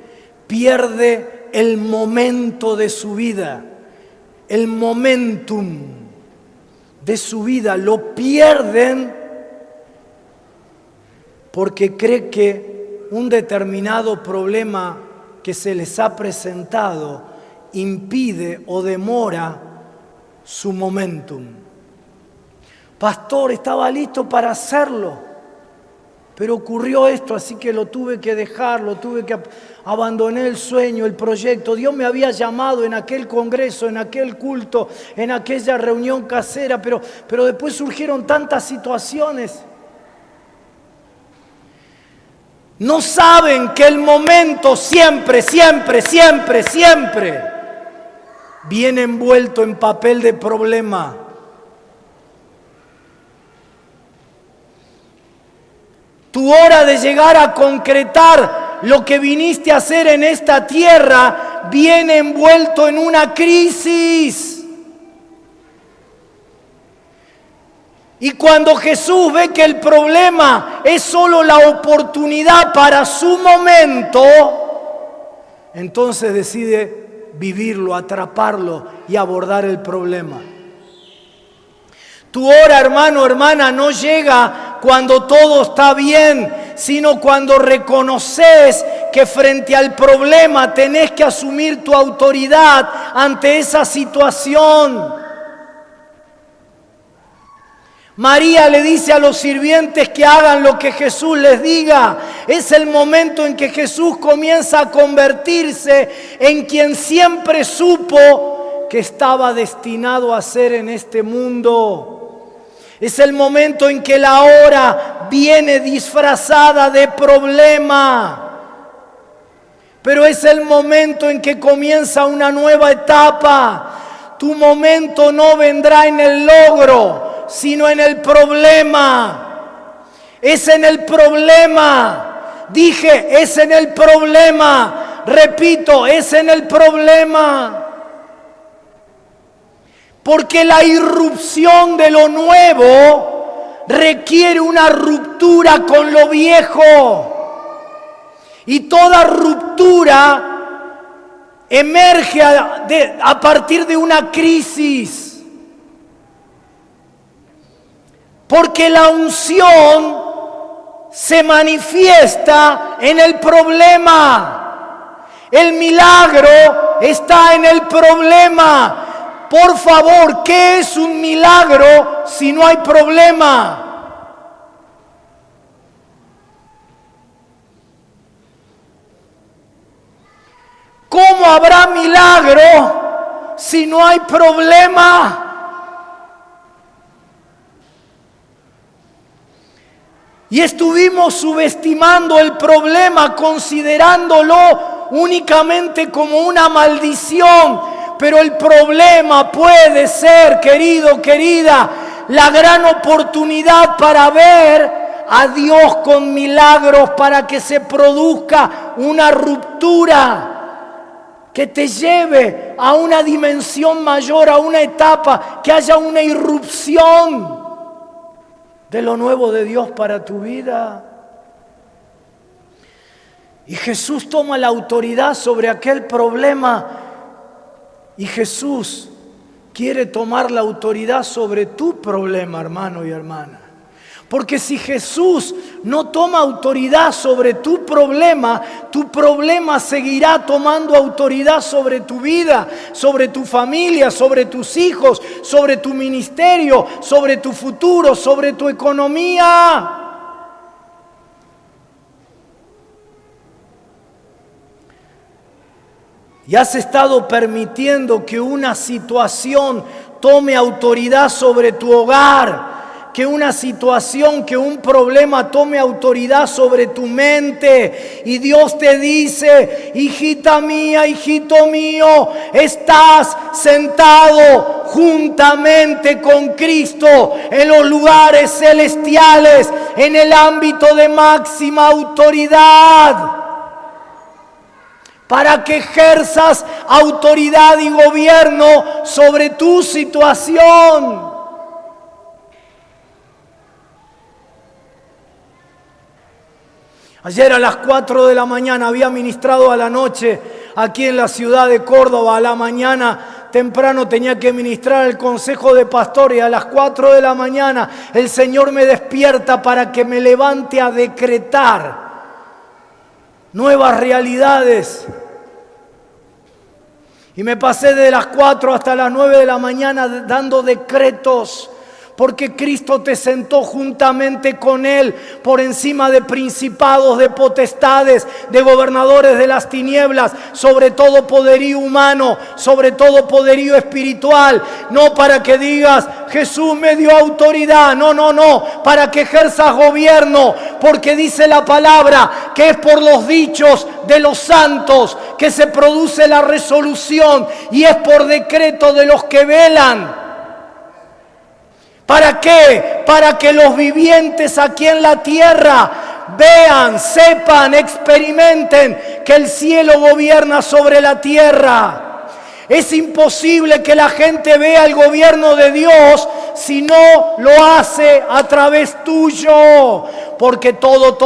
pierde el momento de su vida, el momentum de su vida, lo pierden porque cree que un determinado problema que se les ha presentado impide o demora su momentum. Pastor, estaba listo para hacerlo, pero ocurrió esto, así que lo tuve que dejar, abandoné el sueño, el proyecto. Dios me había llamado en aquel congreso, en aquel culto, en aquella reunión casera, pero después surgieron tantas situaciones. No saben que el momento siempre viene envuelto en papel de problema. Tu hora de llegar a concretar lo que viniste a hacer en esta tierra viene envuelto en una crisis. Y cuando Jesús ve que el problema es solo la oportunidad para su momento, entonces decide vivirlo, atraparlo y abordar el problema. Tu hora, hermano, hermana, no llega cuando todo está bien, sino cuando reconoces que frente al problema tenés que asumir tu autoridad ante esa situación. María le dice a los sirvientes que hagan lo que Jesús les diga. Es el momento en que Jesús comienza a convertirse en quien siempre supo que estaba destinado a ser en este mundo. Es el momento en que la hora viene disfrazada de problema. Pero es el momento en que comienza una nueva etapa. Tu momento no vendrá en el logro, sino en el problema. Es en el problema. Dije, es en el problema. Repito, es en el problema. Porque la irrupción de lo nuevo requiere una ruptura con lo viejo. Y toda ruptura emerge a partir de una crisis. Porque la unción se manifiesta en el problema. El milagro está en el problema. Por favor, ¿qué es un milagro si no hay problema? ¿Cómo habrá milagro si no hay problema? Y estuvimos subestimando el problema, considerándolo únicamente como una maldición. Pero el problema puede ser, querido, querida, la gran oportunidad para ver a Dios con milagros, para que se produzca una ruptura que te lleve a una dimensión mayor, a una etapa, que haya una irrupción de lo nuevo de Dios para tu vida. Y Jesús toma la autoridad sobre aquel problema. Y Jesús quiere tomar la autoridad sobre tu problema, hermano y hermana. Porque si Jesús no toma autoridad sobre tu problema seguirá tomando autoridad sobre tu vida, sobre tu familia, sobre tus hijos, sobre tu ministerio, sobre tu futuro, sobre tu economía. Y has estado permitiendo que una situación tome autoridad sobre tu hogar, que una situación, que un problema tome autoridad sobre tu mente. Y Dios te dice, hijita mía, hijito mío, estás sentado juntamente con Cristo en los lugares celestiales, en el ámbito de máxima autoridad, para que ejerzas autoridad y gobierno sobre tu situación. Ayer a las 4 de la mañana había ministrado a la noche aquí en la ciudad de Córdoba. A la mañana temprano tenía que ministrar el consejo de pastores y a las 4 de la mañana el Señor me despierta para que me levante a decretar nuevas realidades. Y me pasé de las 4 hasta las 9 de la mañana dando decretos, porque Cristo te sentó juntamente con Él por encima de principados, de potestades, de gobernadores de las tinieblas, sobre todo poderío humano, sobre todo poderío espiritual. No para que digas, Jesús me dio autoridad. No, para que ejerzas gobierno, porque dice la palabra que es por los dichos de los santos que se produce la resolución y es por decreto de los que velan. ¿Para qué? Para que los vivientes aquí en la tierra vean, sepan, experimenten que el cielo gobierna sobre la tierra. Es imposible que la gente vea el gobierno de Dios si no lo hace a través tuyo. Porque todo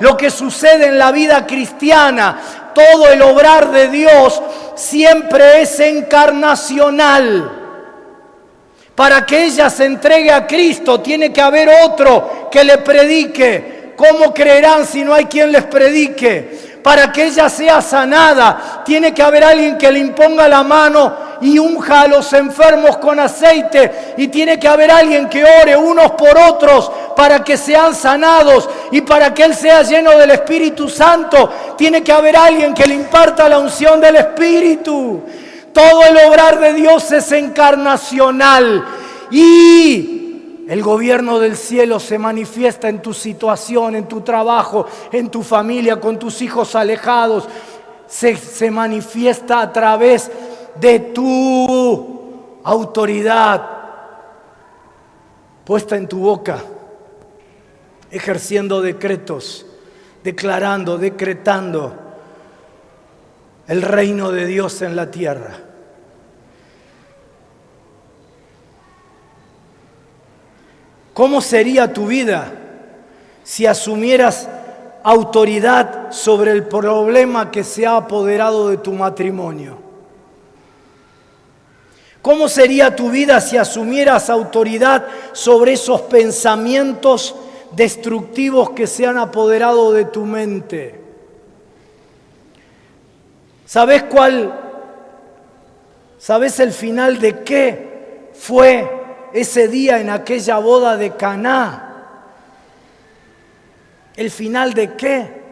lo que sucede en la vida cristiana, todo el obrar de Dios siempre es encarnacional. Para que ella se entregue a Cristo tiene que haber otro que le predique. ¿Cómo creerán si no hay quien les predique? Para que ella sea sanada tiene que haber alguien que le imponga la mano y unja a los enfermos con aceite. Y tiene que haber alguien que ore unos por otros para que sean sanados. Y para que Él sea lleno del Espíritu Santo tiene que haber alguien que le imparta la unción del Espíritu. Todo el obrar de Dios es encarnacional y el gobierno del cielo se manifiesta en tu situación, en tu trabajo, en tu familia, con tus hijos alejados. Se manifiesta a través de tu autoridad puesta en tu boca, ejerciendo decretos, declarando, decretando el reino de Dios en la tierra. ¿Cómo sería tu vida si asumieras autoridad sobre el problema que se ha apoderado de tu matrimonio? ¿Cómo sería tu vida si asumieras autoridad sobre esos pensamientos destructivos que se han apoderado de tu mente? ¿Sabes el final de qué fue ese día en aquella boda de Caná? ¿El final de qué?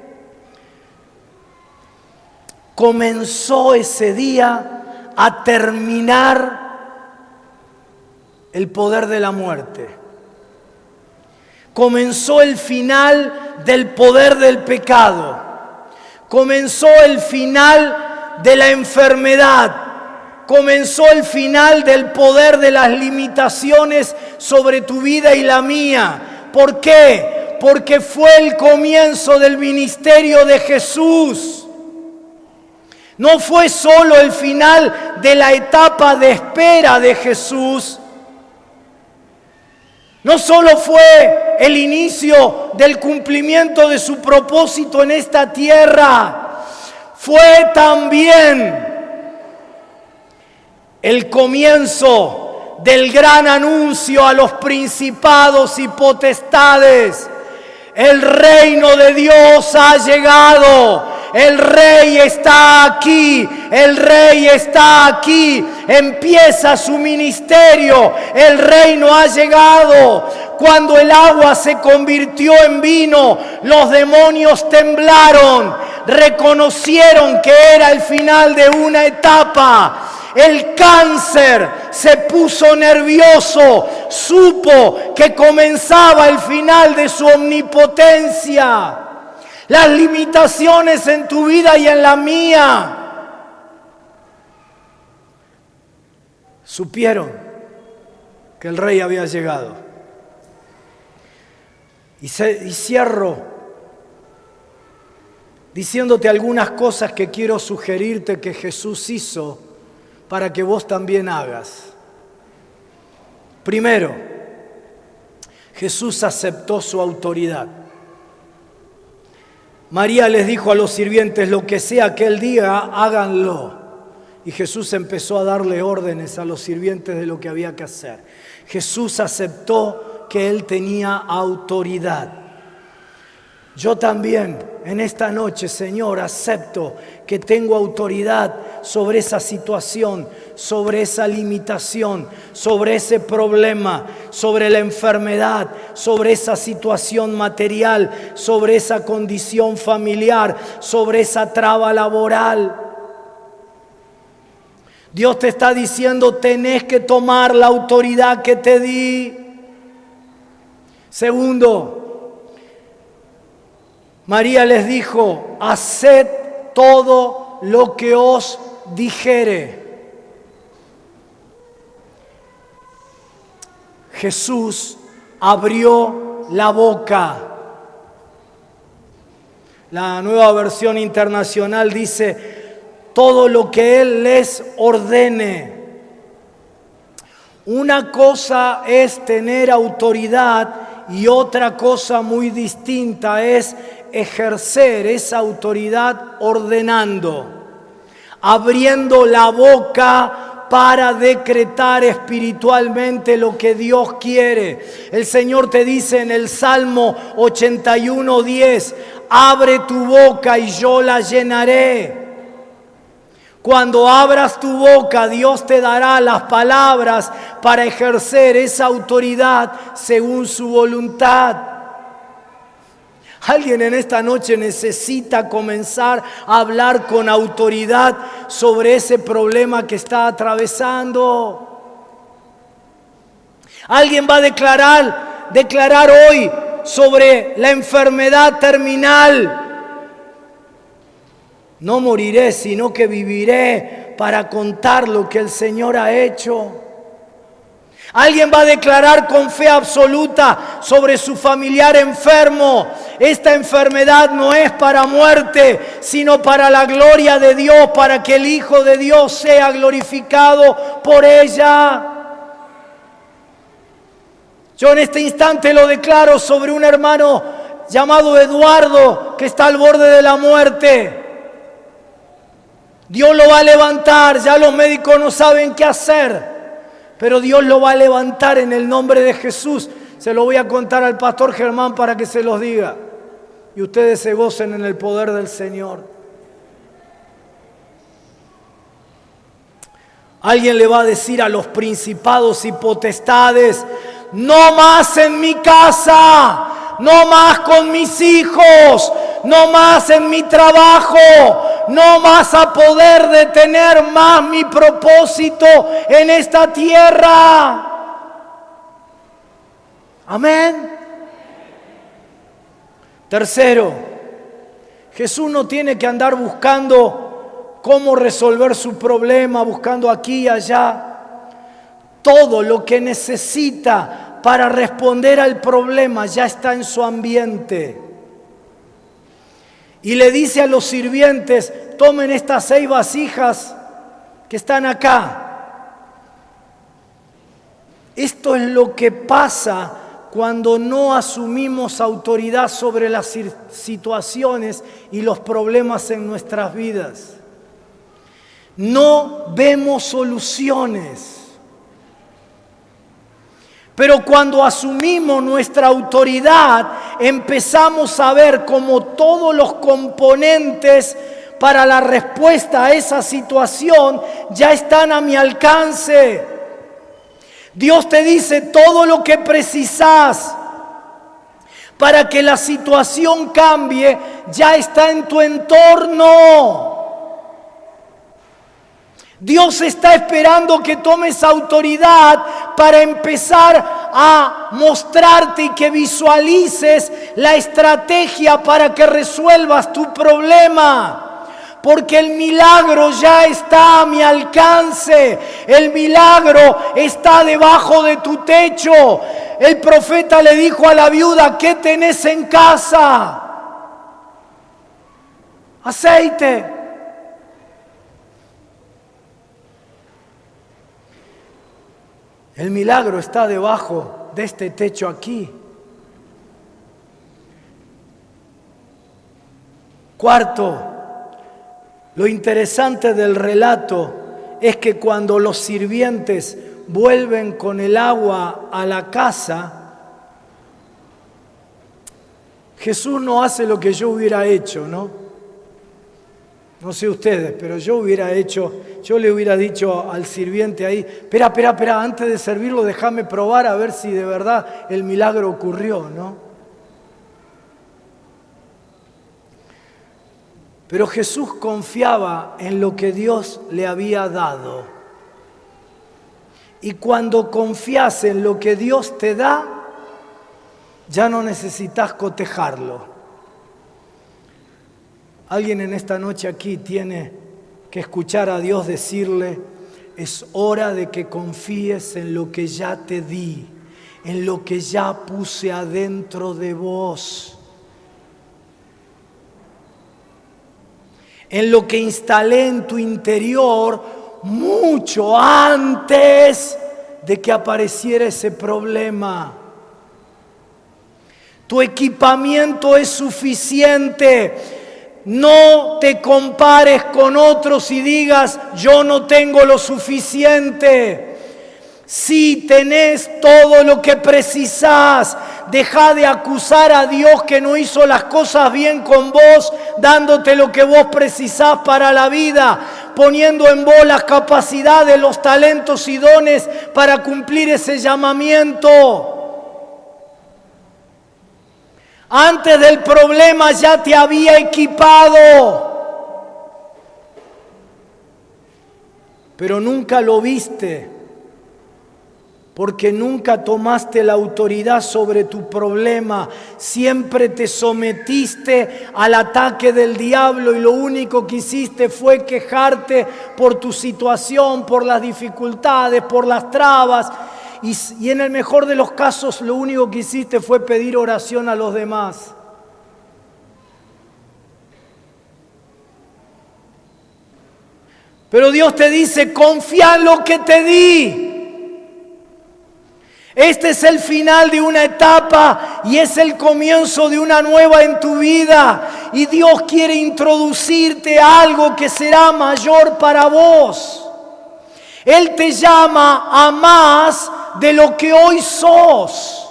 Comenzó ese día a terminar el poder de la muerte. Comenzó el final del poder del pecado. Comenzó el final de la enfermedad. Comenzó el final del poder de las limitaciones sobre tu vida y la mía. ¿Por qué? Porque fue el comienzo del ministerio de Jesús. No fue solo el final de la etapa de espera de Jesús. No solo fue el inicio del cumplimiento de su propósito en esta tierra, fue también el comienzo del gran anuncio a los principados y potestades. El reino de Dios ha llegado. El rey está aquí. El rey está aquí. Empieza su ministerio. El reino ha llegado. Cuando el agua se convirtió en vino, los demonios temblaron. Reconocieron que era el final de una etapa. El cáncer se puso nervioso, supo que comenzaba el final de su omnipotencia. Las limitaciones en tu vida y en la mía supieron que el rey había llegado. Y cierro diciéndote algunas cosas que quiero sugerirte que Jesús hizo para que vos también hagas. Primero, Jesús aceptó su autoridad. María les dijo a los sirvientes, lo que sea que Él diga, háganlo. Y Jesús empezó a darle órdenes a los sirvientes de lo que había que hacer. Jesús aceptó que Él tenía autoridad. Yo también en esta noche, Señor, acepto que tengo autoridad sobre esa situación, sobre esa limitación, sobre ese problema, sobre la enfermedad, sobre esa situación material, sobre esa condición familiar, sobre esa traba laboral. Dios te está diciendo, tenés que tomar la autoridad que te di. Segundo, María les dijo, haced todo lo que os dijere. Jesús abrió la boca. La Nueva Versión Internacional dice, todo lo que Él les ordene. Una cosa es tener autoridad y otra cosa muy distinta es ejercer esa autoridad ordenando, abriendo la boca para decretar espiritualmente lo que Dios quiere. El Señor te dice en el Salmo 81:10, abre tu boca y yo la llenaré. Cuando abras tu boca, Dios te dará las palabras para ejercer esa autoridad según su voluntad. Alguien en esta noche necesita comenzar a hablar con autoridad sobre ese problema que está atravesando. Alguien va a declarar hoy sobre la enfermedad terminal. No moriré, sino que viviré para contar lo que el Señor ha hecho. Alguien va a declarar con fe absoluta sobre su familiar enfermo. Esta enfermedad no es para muerte, sino para la gloria de Dios, para que el Hijo de Dios sea glorificado por ella. Yo en este instante lo declaro sobre un hermano llamado Eduardo que está al borde de la muerte. Dios lo va a levantar, ya los médicos no saben qué hacer. Pero Dios lo va a levantar en el nombre de Jesús. Se lo voy a contar al pastor Germán para que se los diga. Y ustedes se gocen en el poder del Señor. Alguien le va a decir a los principados y potestades, no más en mi casa, no más con mis hijos, no más en mi trabajo, no más a poder detener más mi propósito en esta tierra. Amén. Tercero, Jesús no tiene que andar buscando cómo resolver su problema, buscando aquí y allá. Todo lo que necesita para responder al problema ya está en su ambiente. Y le dice a los sirvientes, tomen estas 6 vasijas que están acá. Esto es lo que pasa cuando no asumimos autoridad sobre las situaciones y los problemas en nuestras vidas. No vemos soluciones. Pero cuando asumimos nuestra autoridad, empezamos a ver cómo todos los componentes para la respuesta a esa situación ya están a mi alcance. Dios te dice todo lo que precisas para que la situación cambie, ya está en tu entorno. Dios está esperando que tomes autoridad para empezar a mostrarte y que visualices la estrategia para que resuelvas tu problema. Porque el milagro ya está a mi alcance. El milagro está debajo de tu techo. El profeta le dijo a la viuda, ¿qué tenés en casa? Aceite. El milagro está debajo de este techo aquí. Cuarto, lo interesante del relato es que cuando los sirvientes vuelven con el agua a la casa, Jesús no hace lo que yo hubiera hecho, ¿no? No sé ustedes, pero yo le hubiera dicho al sirviente ahí, espera, antes de servirlo déjame probar a ver si de verdad el milagro ocurrió, ¿no? Pero Jesús confiaba en lo que Dios le había dado. Y cuando confías en lo que Dios te da, ya no necesitas cotejarlo. Alguien en esta noche aquí tiene que escuchar a Dios decirle, es hora de que confíes en lo que ya te di, en lo que ya puse adentro de vos. en lo que instalé en tu interior mucho antes de que apareciera ese problema. Tu equipamiento es suficiente. No te compares con otros y digas, yo no tengo lo suficiente. Si tenés todo lo que precisás, deja de acusar a Dios que no hizo las cosas bien con vos, dándote lo que vos precisás para la vida, poniendo en vos las capacidades, los talentos y dones para cumplir ese llamamiento. Antes del problema ya te había equipado, pero nunca lo viste, porque nunca tomaste la autoridad sobre tu problema. Siempre te sometiste al ataque del diablo y lo único que hiciste fue quejarte por tu situación, por las dificultades, por las trabas. Y en el mejor de los casos lo único que hiciste fue pedir oración a los demás. Pero Dios te dice, confía en lo que te di. Este es el final de una etapa y es el comienzo de una nueva en tu vida. Y Dios quiere introducirte a algo que será mayor para vos. Él te llama a más de lo que hoy sos.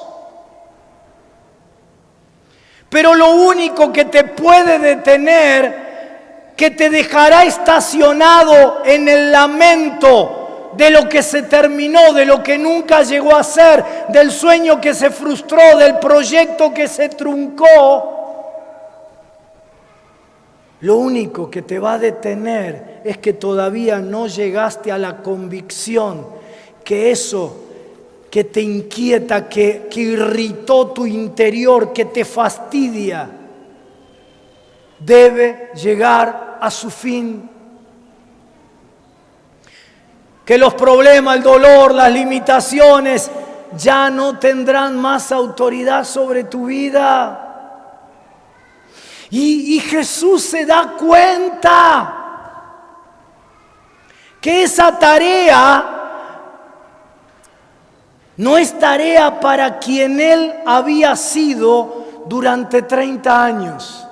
Pero lo único que te puede detener, que te dejará estacionado en el lamento de lo que se terminó, de lo que nunca llegó a ser, del sueño que se frustró, del proyecto que se truncó, lo único que te va a detener es que todavía no llegaste a la convicción que eso que te inquieta, que irritó tu interior, que te fastidia, debe llegar a su fin. Que los problemas, el dolor, las limitaciones ya no tendrán más autoridad sobre tu vida. Y Jesús se da cuenta que esa tarea no es tarea para quien Él había sido durante 30 años.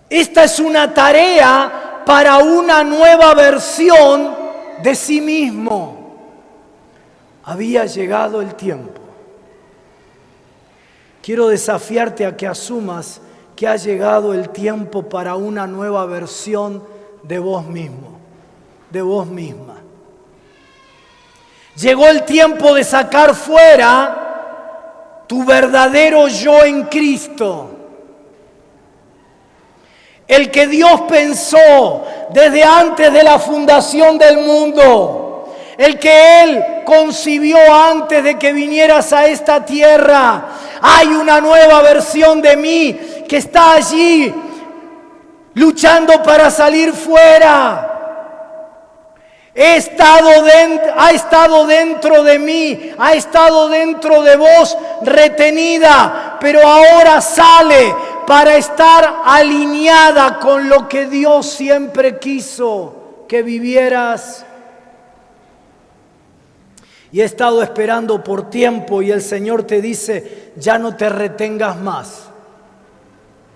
Esta es una tarea para una nueva versión de sí mismo. Había llegado el tiempo. Quiero desafiarte a que asumas que ha llegado el tiempo para una nueva versión de vos mismo, de vos misma. Llegó el tiempo de sacar fuera tu verdadero yo en Cristo. El que Dios pensó desde antes de la fundación del mundo. El que Él concibió antes de que vinieras a esta tierra. Hay una nueva versión de mí que está allí luchando para salir fuera. Ha estado dentro de mí, ha estado dentro de vos retenida, pero ahora sale para estar alineada con lo que Dios siempre quiso que vivieras. Y he estado esperando por tiempo y el Señor te dice, ya no te retengas más.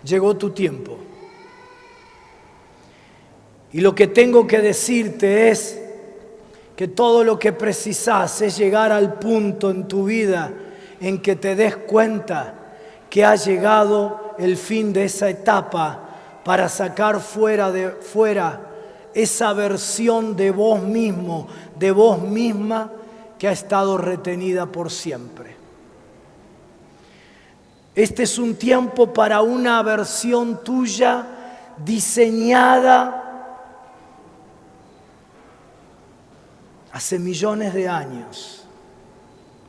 Llegó tu tiempo. Y lo que tengo que decirte es que todo lo que precisas es llegar al punto en tu vida en que te des cuenta que ha llegado el fin de esa etapa para sacar fuera esa versión de vos mismo, de vos misma que ha estado retenida por siempre. Este es un tiempo para una versión tuya diseñada hace millones de años,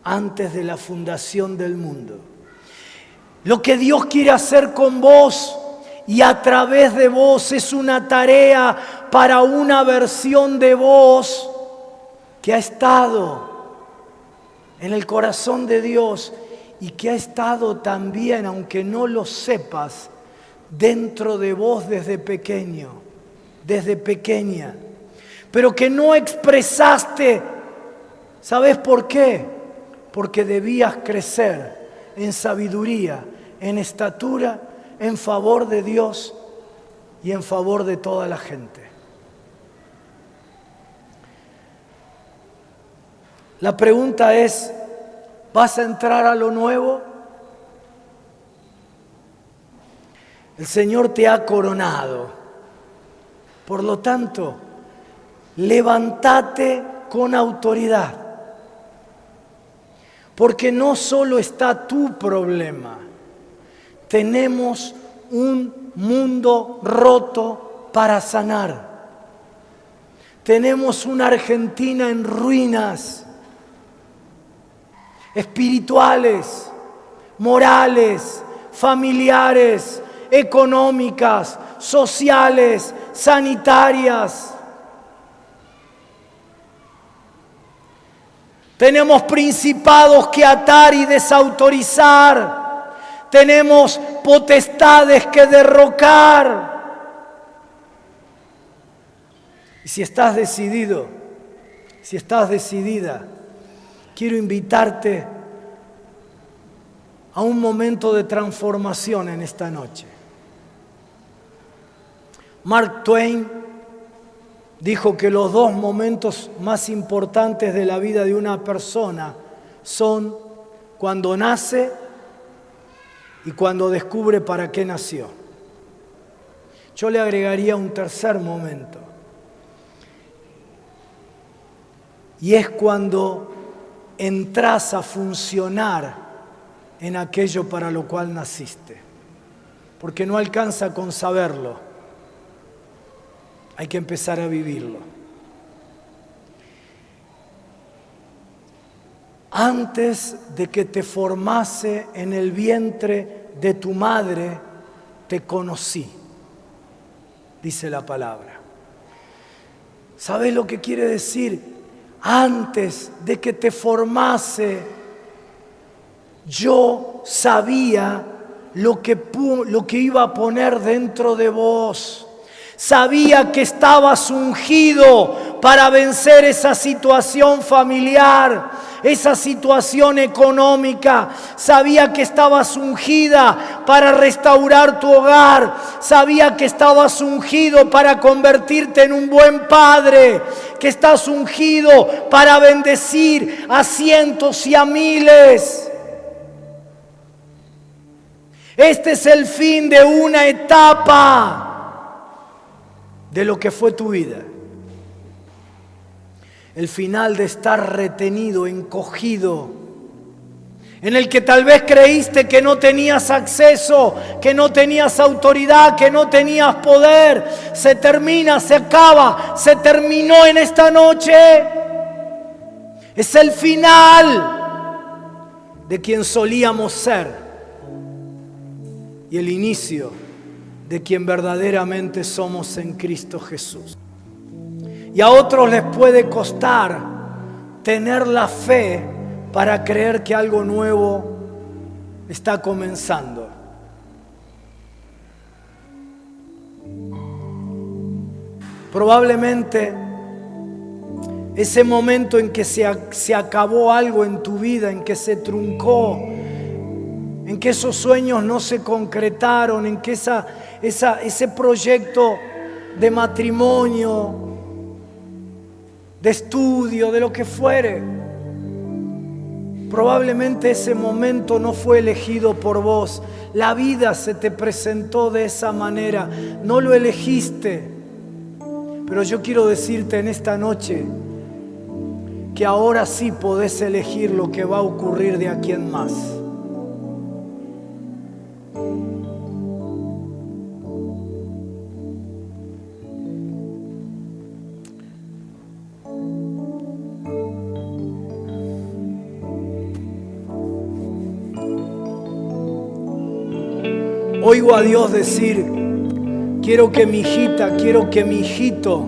antes de la fundación del mundo. Lo que Dios quiere hacer con vos y a través de vos es una tarea para una versión de vos que ha estado en el corazón de Dios y que ha estado también, aunque no lo sepas, dentro de vos desde pequeño, desde pequeña, pero que no expresaste. ¿Sabes por qué? Porque debías crecer en sabiduría, en estatura, en favor de Dios y en favor de toda la gente. La pregunta es, ¿vas a entrar a lo nuevo? El Señor te ha coronado. Por lo tanto, levántate con autoridad. Porque no solo está tu problema. Tenemos un mundo roto para sanar. Tenemos una Argentina en ruinas espirituales, morales, familiares, económicas, sociales, sanitarias. Tenemos principados que atar y desautorizar. Tenemos potestades que derrocar. Y si estás decidido, si estás decidida, quiero invitarte a un momento de transformación en esta noche. Mark Twain dijo que los dos momentos más importantes de la vida de una persona son cuando nace y cuando descubre para qué nació. Yo le agregaría un tercer momento. Y es cuando entras a funcionar en aquello para lo cual naciste. Porque no alcanza con saberlo. Hay que empezar a vivirlo. Antes de que te formase en el vientre de tu madre, te conocí, dice la palabra. ¿Sabes lo que quiere decir? Antes de que te formase, yo sabía lo que iba a poner dentro de vos. Sabía que estabas ungido para vencer esa situación familiar, esa situación económica. Sabía que estabas ungida para restaurar tu hogar. Sabía que estabas ungido para convertirte en un buen padre. Que estás ungido para bendecir a cientos y a miles. Este es el fin de una etapa de lo que fue tu vida. El final de estar retenido, encogido, en el que tal vez creíste que no tenías acceso, que no tenías autoridad, que no tenías poder. Se termina, se acaba, se terminó en esta noche. Es el final de quien solíamos ser y el inicio de quien verdaderamente somos en Cristo Jesús. Y a otros les puede costar tener la fe para creer que algo nuevo está comenzando. Probablemente ese momento en que se acabó algo en tu vida, en que se truncó, en que esos sueños no se concretaron, en que ese proyecto de matrimonio, de estudio, de lo que fuere, probablemente ese momento no fue elegido por vos. La vida se te presentó de esa manera, no lo elegiste. Pero yo quiero decirte en esta noche que ahora sí podés elegir lo que va a ocurrir de aquí en más. Oigo a Dios decir, quiero que mi hijita, quiero que mi hijito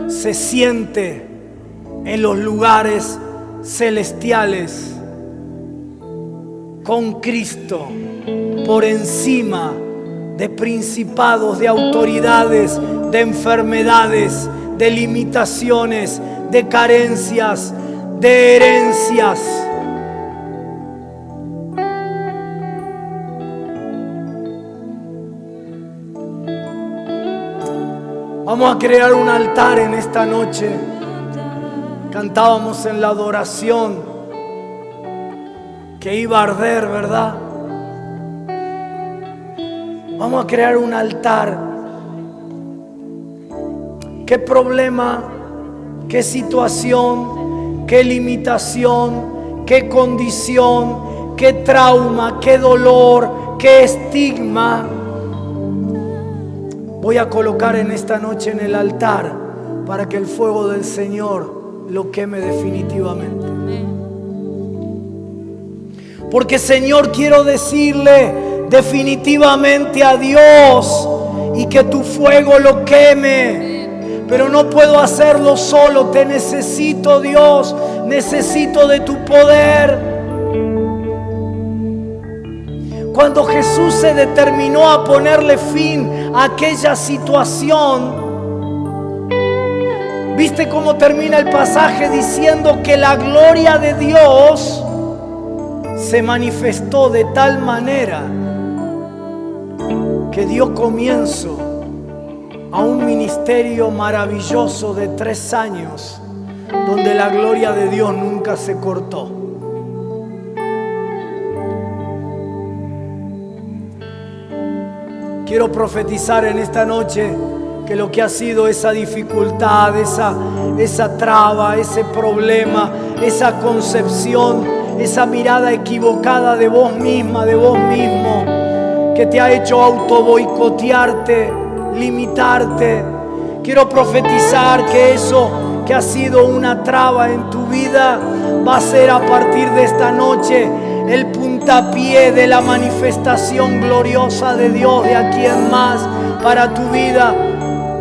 se siente en los lugares celestiales con Cristo por encima de principados, de autoridades, de enfermedades, de limitaciones, de carencias, de herencias. Vamos a crear un altar en esta noche. Cantábamos en la adoración que iba a arder, ¿verdad? Vamos a crear un altar. ¿Qué problema, qué situación, qué limitación, qué condición, qué trauma, qué dolor, qué estigma voy a colocar en esta noche en el altar para que el fuego del Señor lo queme definitivamente? Porque, Señor, quiero decirle definitivamente a Dios y que tu fuego lo queme. Pero no puedo hacerlo solo, te necesito, Dios, necesito de tu poder. Cuando Jesús se determinó a ponerle fin a aquella situación, ¿viste cómo termina el pasaje diciendo que la gloria de Dios se manifestó de tal manera que dio comienzo a un ministerio maravilloso de 3 años, donde la gloria de Dios nunca se cortó? Quiero profetizar en esta noche que lo que ha sido esa dificultad, esa traba, ese problema, esa concepción, esa mirada equivocada de vos misma, de vos mismo, que te ha hecho autoboicotearte, limitarte. Quiero profetizar que eso que ha sido una traba en tu vida va a ser a partir de esta noche el puntapié de la manifestación gloriosa de Dios de aquí en más para tu vida.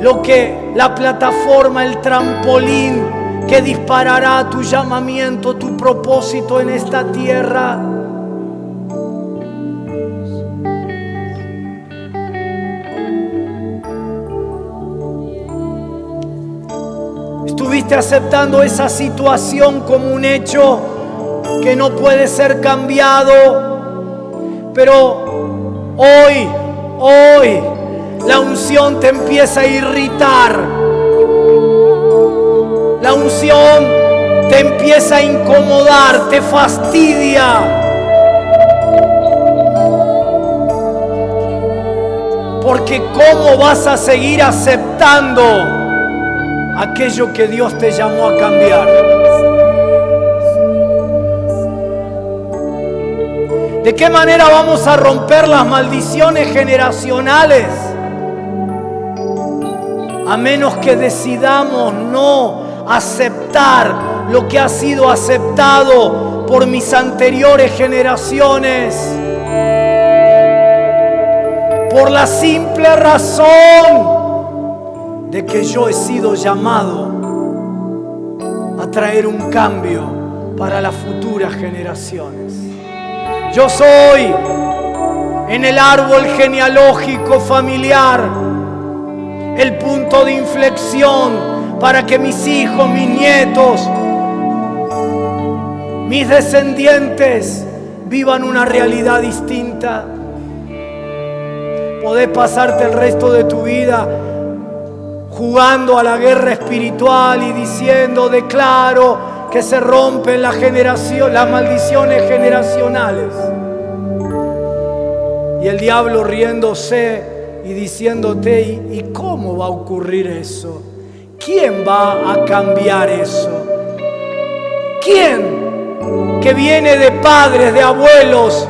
Lo que la plataforma, el trampolín que disparará tu llamamiento, tu propósito en esta tierra. Estuviste aceptando esa situación como un hecho que no puede ser cambiado, pero hoy la unción te empieza a irritar, la unción te empieza a incomodar, te fastidia, porque ¿cómo vas a seguir aceptando aquello que Dios te llamó a cambiar? ¿De qué manera vamos a romper las maldiciones generacionales? A menos que decidamos no aceptar lo que ha sido aceptado por mis anteriores generaciones. Por la simple razón de que yo he sido llamado a traer un cambio para las futuras generaciones. Yo soy en el árbol genealógico familiar el punto de inflexión para que mis hijos, mis nietos, mis descendientes vivan una realidad distinta. Podés pasarte el resto de tu vida jugando a la guerra espiritual y diciendo, declaro que se rompen las maldiciones generacionales. Y el diablo riéndose y diciéndote, ¿y cómo va a ocurrir eso? ¿Quién va a cambiar eso? ¿Quién que viene de padres, de abuelos,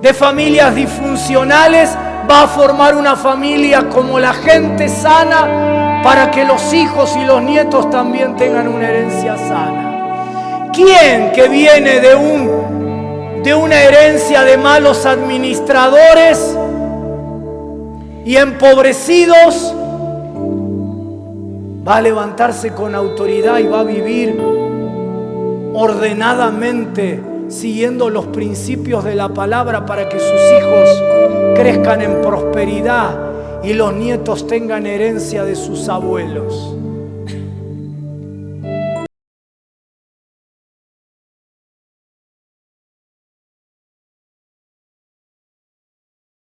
de familias disfuncionales, va a formar una familia como la gente sana para que los hijos y los nietos también tengan una herencia sana? ¿Quién que viene de una herencia de malos administradores y empobrecidos va a levantarse con autoridad y va a vivir ordenadamente siguiendo los principios de la palabra para que sus hijos crezcan en prosperidad y los nietos tengan herencia de sus abuelos.